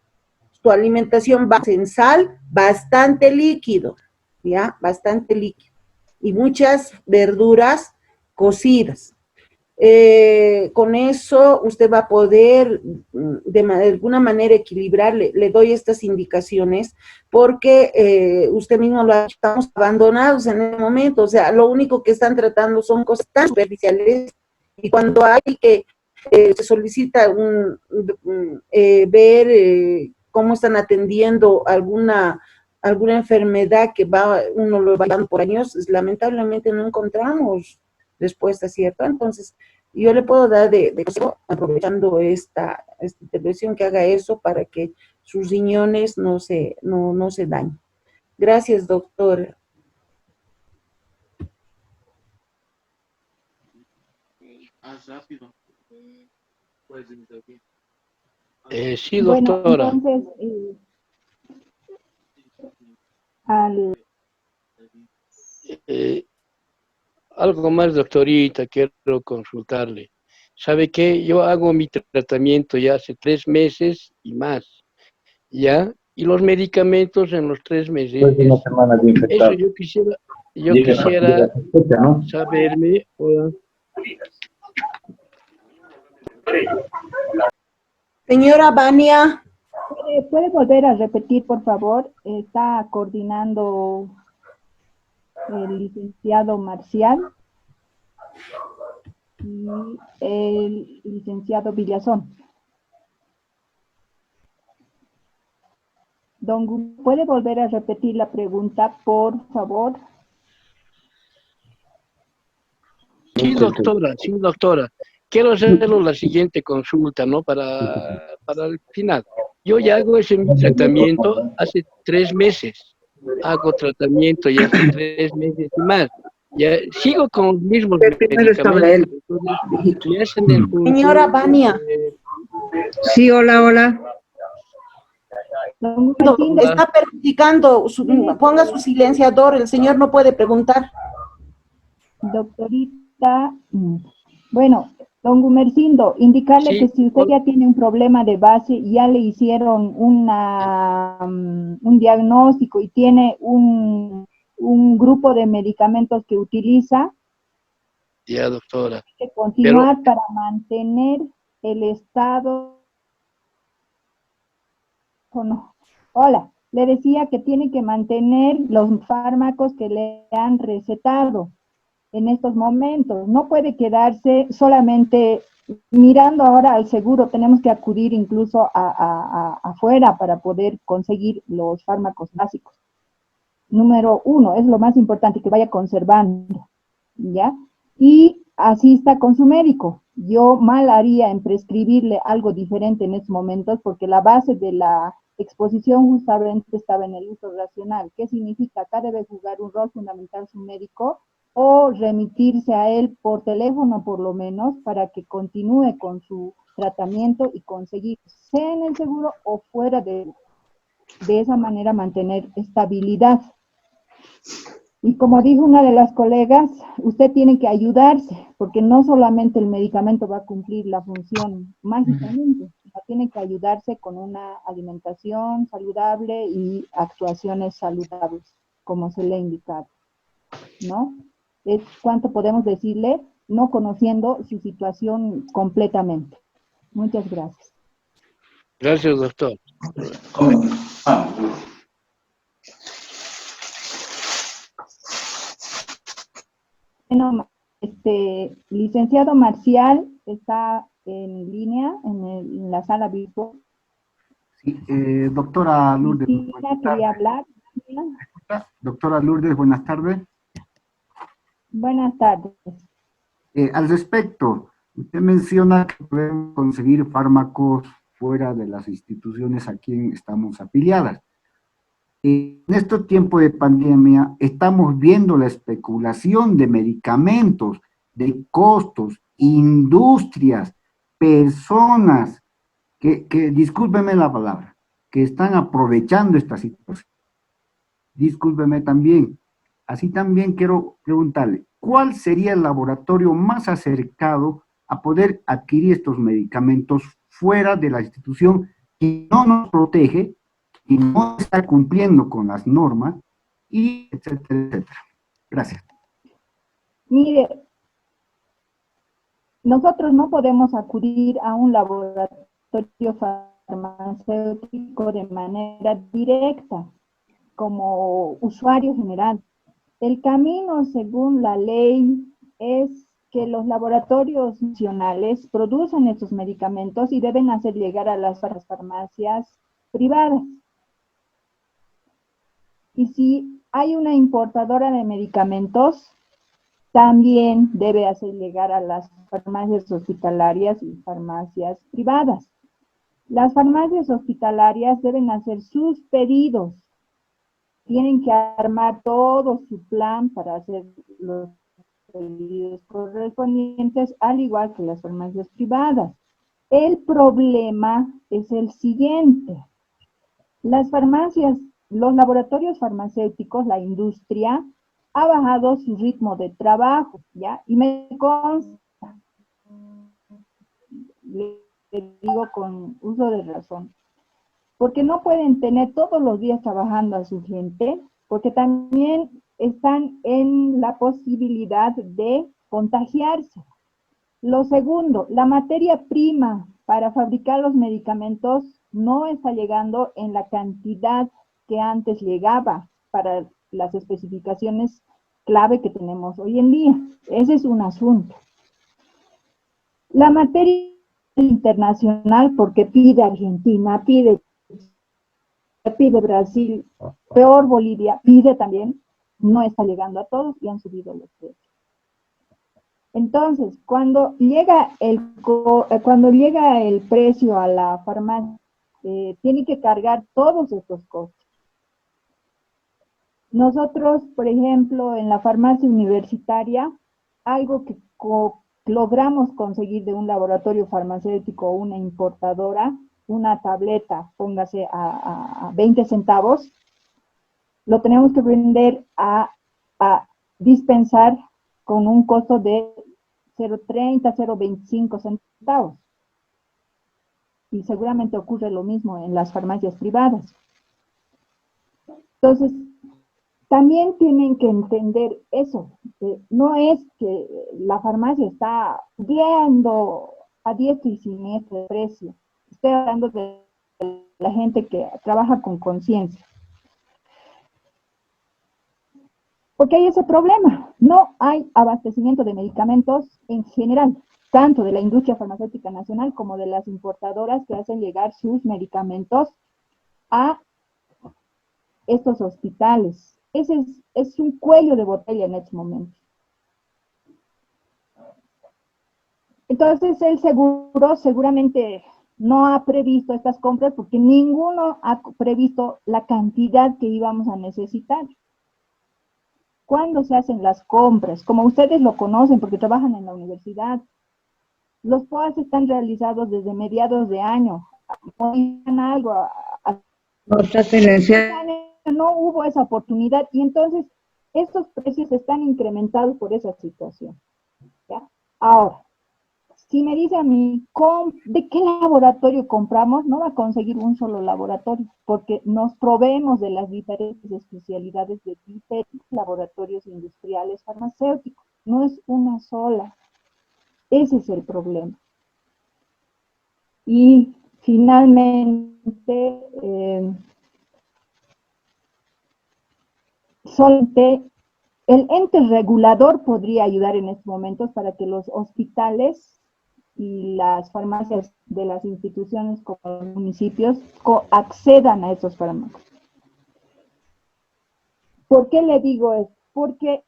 su alimentación baja en sal, bastante líquido, ¿ya? Bastante líquido. Y muchas verduras cocidas. Con eso usted va a poder de alguna manera equilibrar, le doy estas indicaciones, porque usted mismo lo ha dicho, estamos abandonados en el momento, o sea, lo único que están tratando son cosas tan superficiales, y cuando hay que se solicita ver cómo están atendiendo alguna enfermedad que uno lo va dando por años, lamentablemente no encontramos respuesta, ¿cierto? Entonces, yo le puedo dar de consejo, aprovechando esta intervención, que haga eso para que sus riñones no se dañen. Gracias, doctor. Rápido. Sí, Bueno, doctora. entonces, Algo más, doctorita, quiero consultarle. ¿Sabe qué? Yo hago mi tratamiento ya hace 3 meses y más, ¿ya? Y los medicamentos en los 3 meses. Después de una semana de Eso infectado. yo quisiera Se escucha, ¿no? saberme. Señora Vania. ¿Puede volver a repetir, por favor? Está coordinando el licenciado Marcial y el licenciado Villazón. Don Gu, ¿puede volver a repetir la pregunta, por favor? Sí, doctora. Quiero hacerlo la siguiente consulta, ¿no? Para el final. Yo ya hago ese mi tratamiento hace 3 meses. Hago tratamiento ya hace 3 meses y más. Ya sigo con los mismos Primero estaba él. medicamentos. Me hacen el Señora Vania. Sí, hola. Don Martín, Está perjudicando, ponga su silenciador, el señor no puede preguntar. doctorita, bueno, don Gumercindo, indicarle Sí, que si usted ya tiene un problema de base, ya le hicieron un diagnóstico y tiene un grupo de medicamentos que utiliza, ya, doctora. hay que continuar para mantener el estado. No. Hola, le decía que tiene que mantener los fármacos que le han recetado en estos momentos. No puede quedarse solamente mirando ahora al seguro, tenemos que acudir incluso afuera para poder conseguir los fármacos básicos. Número 1, es lo más importante, que vaya conservando, ¿ya? Y asista con su médico. Yo mal haría en prescribirle algo diferente en estos momentos, porque la base de la exposición justamente estaba en el uso racional. ¿Qué significa? Acá debe jugar un rol fundamental su médico, o remitirse a él por teléfono por lo menos, para que continúe con su tratamiento y conseguir, sea en el seguro o fuera de esa manera mantener estabilidad. Y como dijo una de las colegas, usted tiene que ayudarse, porque no solamente el medicamento va a cumplir la función mágicamente, sino tiene que ayudarse con una alimentación saludable y actuaciones saludables, como se le ha indicado, ¿no? Es cuanto podemos decirle, no conociendo su situación completamente. Muchas gracias. Gracias, doctor. Bueno, licenciado Marcial está en línea en la sala virtual. Sí, doctora Lourdes. Quería hablar. Doctora Lourdes, buenas tardes. Buenas tardes. Al respecto, usted menciona que podemos conseguir fármacos fuera de las instituciones a quien estamos afiliadas. En estos tiempos de pandemia estamos viendo la especulación de medicamentos, de costos, industrias, personas que discúlpeme la palabra, que están aprovechando esta situación. Discúlpeme también. Así también quiero preguntarle, ¿cuál sería el laboratorio más acercado a poder adquirir estos medicamentos fuera de la institución que no nos protege y no está cumpliendo con las normas, y etcétera, etcétera? Gracias. Mire, nosotros no podemos acudir a un laboratorio farmacéutico de manera directa como usuario general. El camino, según la ley, es que los laboratorios nacionales producen estos medicamentos y deben hacer llegar a las farmacias privadas. Y si hay una importadora de medicamentos, también debe hacer llegar a las farmacias hospitalarias y farmacias privadas. Las farmacias hospitalarias deben hacer sus pedidos. Tienen que armar todo su plan para hacer los pedidos correspondientes, al igual que las farmacias privadas. El problema es el siguiente. Las farmacias, los laboratorios farmacéuticos, la industria, ha bajado su ritmo de trabajo, ¿ya? Y me consta, le digo con uso de razón, porque no pueden tener todos los días trabajando a su gente, porque también están en la posibilidad de contagiarse. Lo segundo, la materia prima para fabricar los medicamentos no está llegando en la cantidad que antes llegaba para las especificaciones clave que tenemos hoy en día. Ese es un asunto. La materia internacional, porque pide Argentina, pide Brasil, peor Bolivia, pide también, no está llegando a todos y han subido los precios. Entonces, cuando llega el precio a la farmacia, tiene que cargar todos estos costos. Nosotros, por ejemplo, en la farmacia universitaria, algo que logramos conseguir de un laboratorio farmacéutico o una importadora, una tableta, póngase a 20 centavos, lo tenemos que vender a dispensar con un costo de 0,30, 0,25 centavos. Y seguramente ocurre lo mismo en las farmacias privadas. Entonces, también tienen que entender eso. No es que la farmacia está viendo a diestra y siniestra el precio. Estoy hablando de la gente que trabaja con conciencia. Porque hay ese problema. No hay abastecimiento de medicamentos en general, tanto de la industria farmacéutica nacional como de las importadoras que hacen llegar sus medicamentos a estos hospitales. Ese es un cuello de botella en este momento. Entonces, el seguro seguramente no ha previsto estas compras porque ninguno ha previsto la cantidad que íbamos a necesitar. ¿Cuándo se hacen las compras? Como ustedes lo conocen porque trabajan en la universidad, los POAS están realizados desde mediados de año. No hubo esa oportunidad y entonces estos precios están incrementados por esa situación. ¿Ya? Ahora, si me dice a mí, ¿de qué laboratorio compramos? No va a conseguir un solo laboratorio, porque nos proveemos de las diferentes especialidades de diferentes laboratorios industriales farmacéuticos. No es una sola. Ese es el problema. Y finalmente, solamente el ente regulador podría ayudar en estos momentos para que los hospitales y las farmacias de las instituciones como los municipios accedan a esos fármacos. ¿Por qué le digo esto? Porque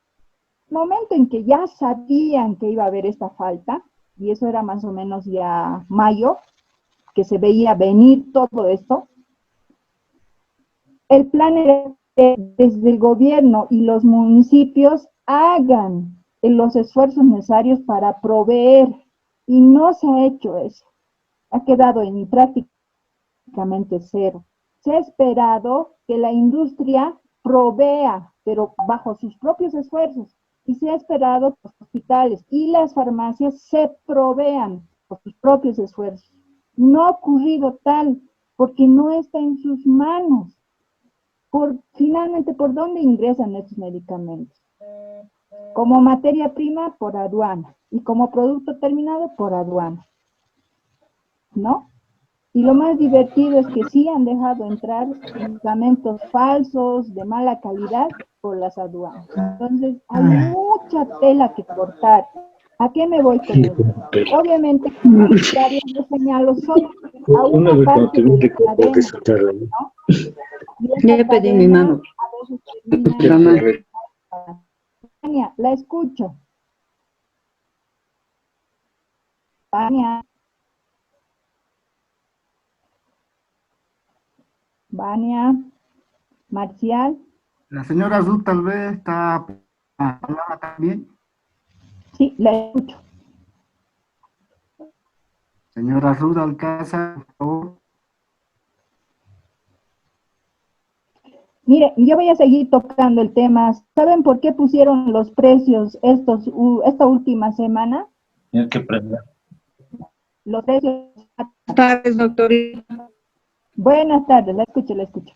el momento en que ya sabían que iba a haber esta falta, y eso era más o menos ya mayo, que se veía venir todo esto, el plan era que desde el gobierno y los municipios hagan los esfuerzos necesarios para proveer. Y no se ha hecho eso. Ha quedado en prácticamente cero. Se ha esperado que la industria provea, pero bajo sus propios esfuerzos. Y se ha esperado que los hospitales y las farmacias se provean por sus propios esfuerzos. No ha ocurrido tal, porque no está en sus manos. Finalmente, ¿por dónde ingresan estos medicamentos? como materia prima por aduana y como producto terminado por aduana, ¿no? Y lo más divertido es que sí han dejado entrar medicamentos falsos, de mala calidad, por las aduanas. Entonces, hay mucha tela que cortar. ¿A qué me voy con esto? Obviamente, como usuario yo señalo solo a una parte de la cadena, ¿no? Y esa Ya pedí mi cadena mano. a veces termina en... Vania, la escucho. Vania. Vania. Marcial. La señora Ruth tal vez está hablando también. Sí, la escucho. Señora Ruth Alcázar, por favor. Mire, yo voy a seguir tocando el tema. ¿Saben por qué pusieron los precios esta última semana? Tienes que prender. Los precios. Buenas tardes, doctorita. Buenas tardes, la escucho, la escucho.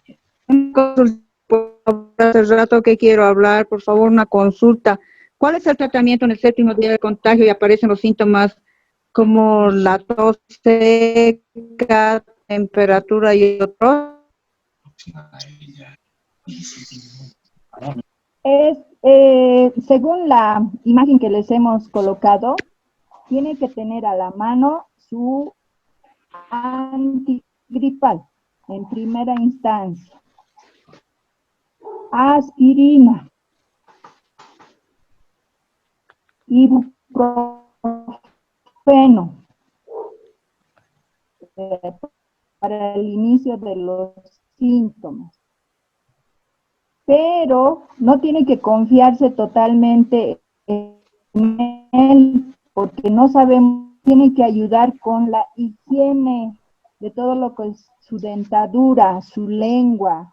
Hace rato que quiero hablar, por favor, una consulta. ¿Cuál es el tratamiento en el 7º día de contagio y aparecen los síntomas como la tos seca, temperatura y otros? Según la imagen que les hemos colocado, tiene que tener a la mano su antigripal en primera instancia. Aspirina, ibuprofeno, para el inicio de los síntomas. Pero no tiene que confiarse totalmente en él, porque no sabemos, tiene que ayudar con la higiene de todo lo que es su dentadura, su lengua,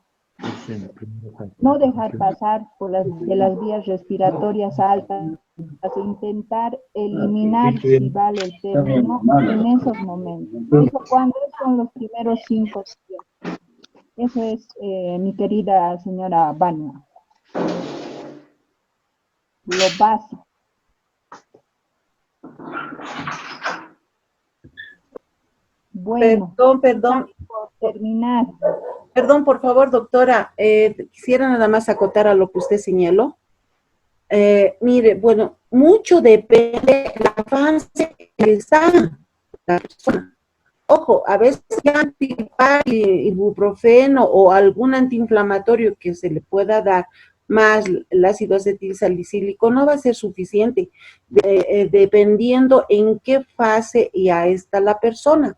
no dejar pasar por de las vías respiratorias altas, intentar eliminar, si vale el término, en esos momentos. Eso cuando son los primeros 5 días. Eso es, mi querida señora Vania. Lo básico. Bueno, Perdón. por terminar. Perdón, por favor, doctora, quisiera nada más acotar a lo que usted señaló. Mire, bueno, mucho depende de la fase que está la persona. Ojo, a veces antigripal, ibuprofeno o algún antiinflamatorio que se le pueda dar, más el ácido acetilsalicílico, no va a ser suficiente, dependiendo en qué fase ya está la persona.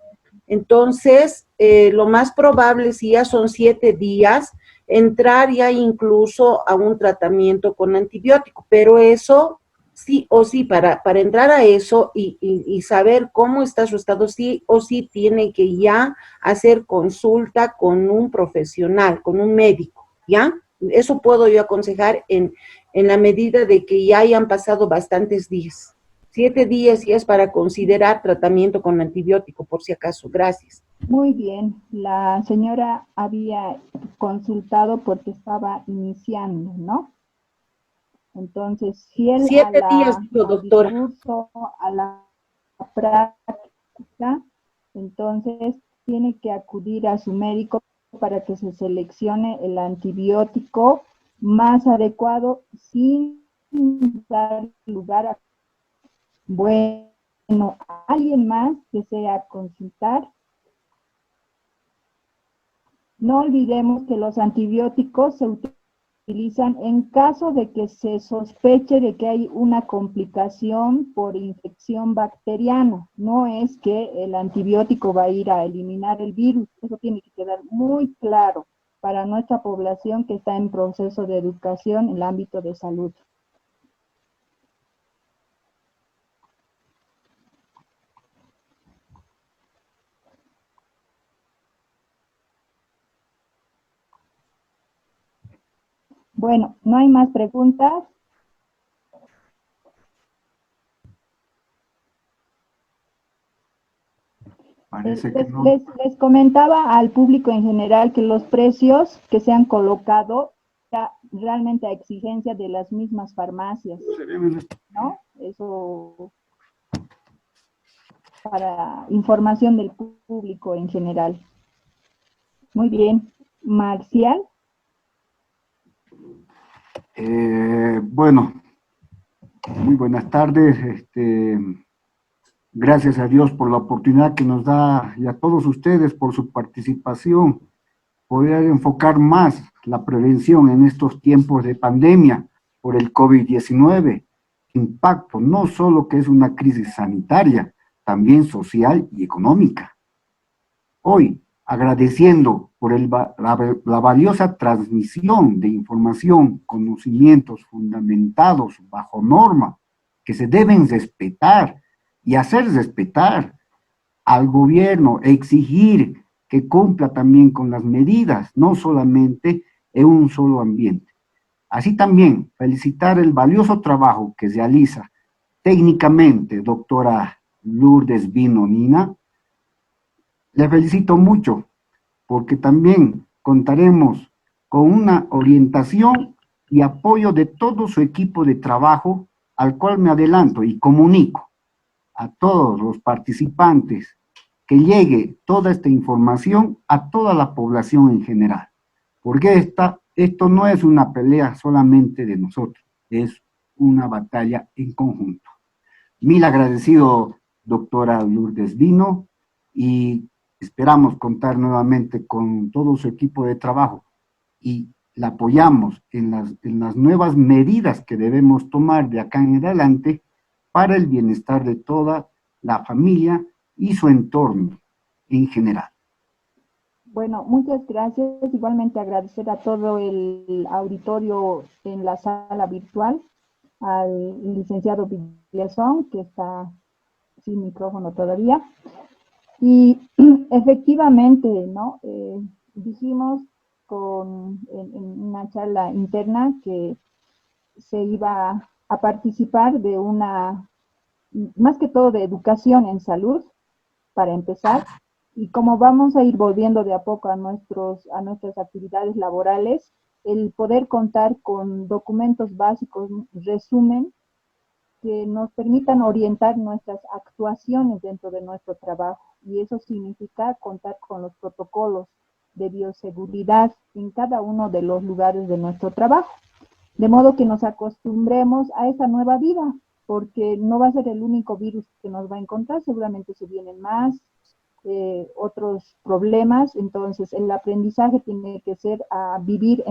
Entonces, lo más probable, si ya son 7 días, entrar ya incluso a un tratamiento con antibiótico, pero eso sí o sí, para entrar a eso y saber cómo está su estado, sí o sí tiene que ya hacer consulta con un profesional, con un médico, ¿ya? Eso puedo yo aconsejar en la medida de que ya hayan pasado bastantes días. 7 días ya es para considerar tratamiento con antibiótico, por si acaso. Gracias. Muy bien. La señora había consultado porque estaba iniciando, ¿no? Entonces, fiel 7 días, al discurso, a la práctica, entonces tiene que acudir a su médico para que se seleccione el antibiótico más adecuado sin dar lugar a... Bueno, ¿alguien más desea consultar? No olvidemos que los antibióticos se utilizan en caso de que se sospeche de que hay una complicación por infección bacteriana. No es que el antibiótico va a ir a eliminar el virus. Eso tiene que quedar muy claro para nuestra población que está en proceso de educación en el ámbito de salud. Bueno, ¿no hay más preguntas? Parece que no. Les comentaba al público en general que los precios que se han colocado realmente a exigencia de las mismas farmacias, ¿no? Eso para información del público en general. Muy bien. Marcial. Bueno, muy buenas tardes. Gracias a Dios por la oportunidad que nos da y a todos ustedes por su participación, poder enfocar más la prevención en estos tiempos de pandemia por el COVID-19. Impacto no solo que es una crisis sanitaria, también social y económica. Hoy, agradeciendo por la valiosa transmisión de información, conocimientos fundamentados bajo norma, que se deben respetar y hacer respetar al gobierno, exigir que cumpla también con las medidas, no solamente en un solo ambiente. Así también, felicitar el valioso trabajo que realiza técnicamente doctora Lourdes Vino Nina. Le felicito mucho, porque también contaremos con una orientación y apoyo de todo su equipo de trabajo, al cual me adelanto y comunico a todos los participantes que llegue toda esta información a toda la población en general, porque esto no es una pelea solamente de nosotros, es una batalla en conjunto. Mil agradecido, doctora Lourdes Vino, y esperamos contar nuevamente con todo su equipo de trabajo y la apoyamos en las nuevas medidas que debemos tomar de acá en adelante para el bienestar de toda la familia y su entorno en general. Bueno, muchas gracias. Igualmente agradecer a todo el auditorio en la sala virtual, al licenciado Villazón, que está sin micrófono todavía. Y efectivamente, ¿no? Dijimos en una charla interna que se iba a participar de más que todo de educación en salud, para empezar, y como vamos a ir volviendo de a poco a nuestras actividades laborales, el poder contar con documentos básicos, resumen, que nos permitan orientar nuestras actuaciones dentro de nuestro trabajo, y eso significa contar con los protocolos de bioseguridad en cada uno de los lugares de nuestro trabajo, de modo que nos acostumbremos a esa nueva vida, porque no va a ser el único virus que nos va a encontrar, seguramente se vienen más, otros problemas. Entonces el aprendizaje tiene que ser a vivir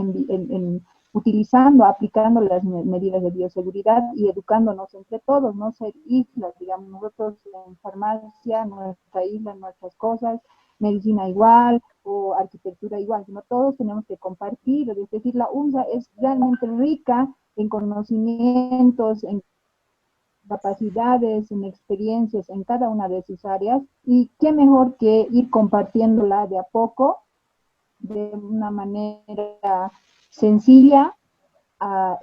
utilizando, aplicando las medidas de bioseguridad y educándonos entre todos, no ser islas, digamos, nosotros en farmacia, nuestra isla, nuestras cosas, medicina igual o arquitectura igual, sino todos tenemos que compartir. Es decir, la UNSA es realmente rica en conocimientos, en capacidades, en experiencias en cada una de sus áreas, y qué mejor que ir compartiéndola de a poco, de una manera sencilla,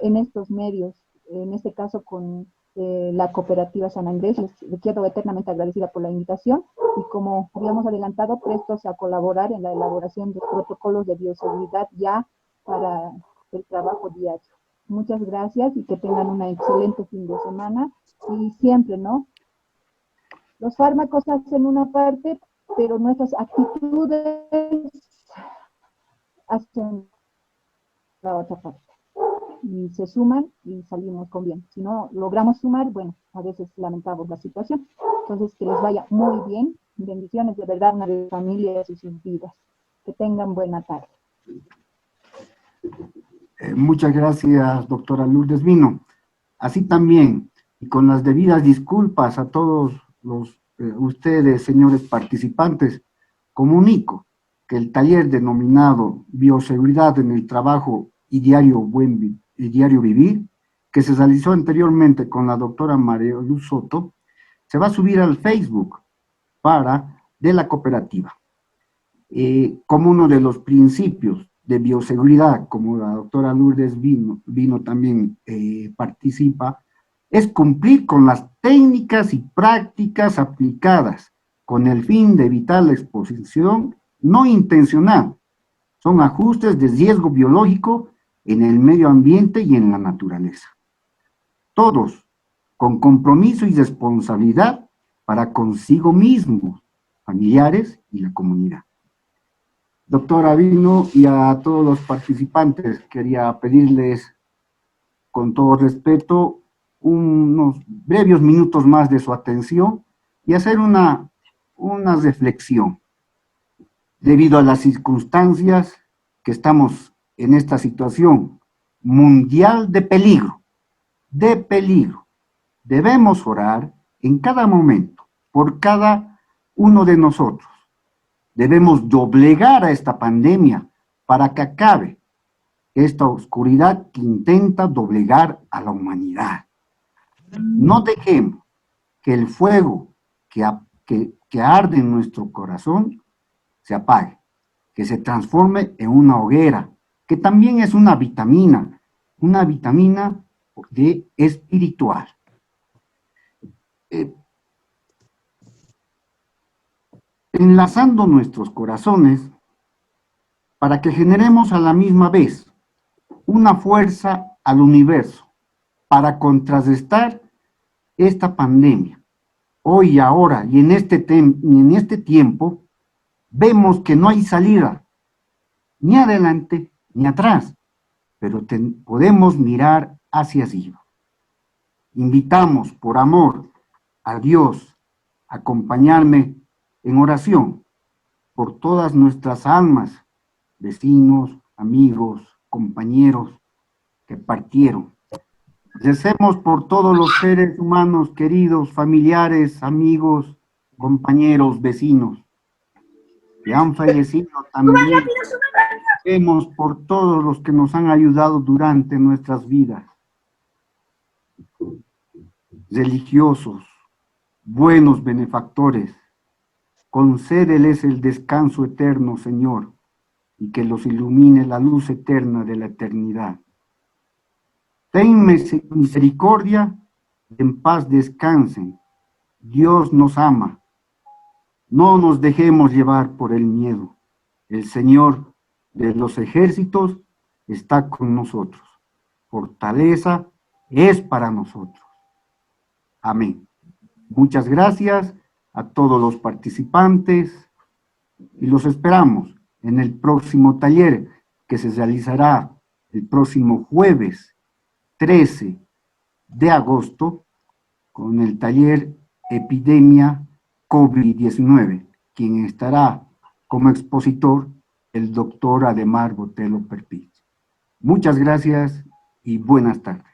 en estos medios, en este caso con la cooperativa San Andrés. Les quedo eternamente agradecida por la invitación, y como habíamos adelantado, prestos a colaborar en la elaboración de protocolos de bioseguridad ya para el trabajo diario. Muchas gracias y que tengan un excelente fin de semana. Y siempre, ¿no? Los fármacos hacen una parte, pero nuestras actitudes hacen la otra parte. Y se suman y salimos con bien. Si no logramos sumar, bueno, a veces lamentamos la situación. Entonces, que les vaya muy bien. Bendiciones, de verdad, una de familias y sus vidas. Que tengan buena tarde. Muchas gracias, doctora Lourdes Vino. Así también, y con las debidas disculpas a todos ustedes, señores participantes, comunico que el taller denominado Bioseguridad en el Trabajo y Diario Vivir, que se realizó anteriormente con la doctora María Luz Soto, se va a subir al Facebook de la cooperativa. Como uno de los principios de bioseguridad, como la doctora Lourdes Vino también participa, es cumplir con las técnicas y prácticas aplicadas con el fin de evitar la exposición no intencional. Son ajustes de riesgo biológico en el medio ambiente y en la naturaleza. Todos con compromiso y responsabilidad para consigo mismos, familiares y la comunidad. Doctora Vino, y a todos los participantes, quería pedirles, con todo respeto, unos breves minutos más de su atención y hacer una reflexión. Debido a las circunstancias que estamos en esta situación mundial de peligro, debemos orar en cada momento por cada uno de nosotros. Debemos doblegar a esta pandemia para que acabe esta oscuridad que intenta doblegar a la humanidad. No dejemos que el fuego que arde en nuestro corazón se apague, que se transforme en una hoguera, que también es una vitamina de espiritual. Enlazando nuestros corazones para que generemos a la misma vez una fuerza al universo para contrarrestar esta pandemia. Hoy, ahora y en este tiempo vemos que no hay salida, ni adelante ni atrás, pero podemos mirar hacia arriba. Invitamos por amor a Dios a acompañarme en oración por todas nuestras almas, vecinos, amigos, compañeros que partieron. Recemos por todos los seres humanos queridos, familiares, amigos, compañeros, vecinos que han fallecido también. Recemos por todos los que nos han ayudado durante nuestras vidas. Religiosos, buenos benefactores, concédeles el descanso eterno, Señor, y que los ilumine la luz eterna de la eternidad. Ten misericordia y en paz descansen. Dios nos ama. No nos dejemos llevar por el miedo. El Señor de los ejércitos está con nosotros. Fortaleza es para nosotros. Amén. Muchas gracias a todos los participantes y los esperamos en el próximo taller que se realizará el próximo jueves 13 de agosto con el taller Epidemia COVID-19, quien estará como expositor el doctor Ademar Botelo Perpich. Muchas gracias y buenas tardes.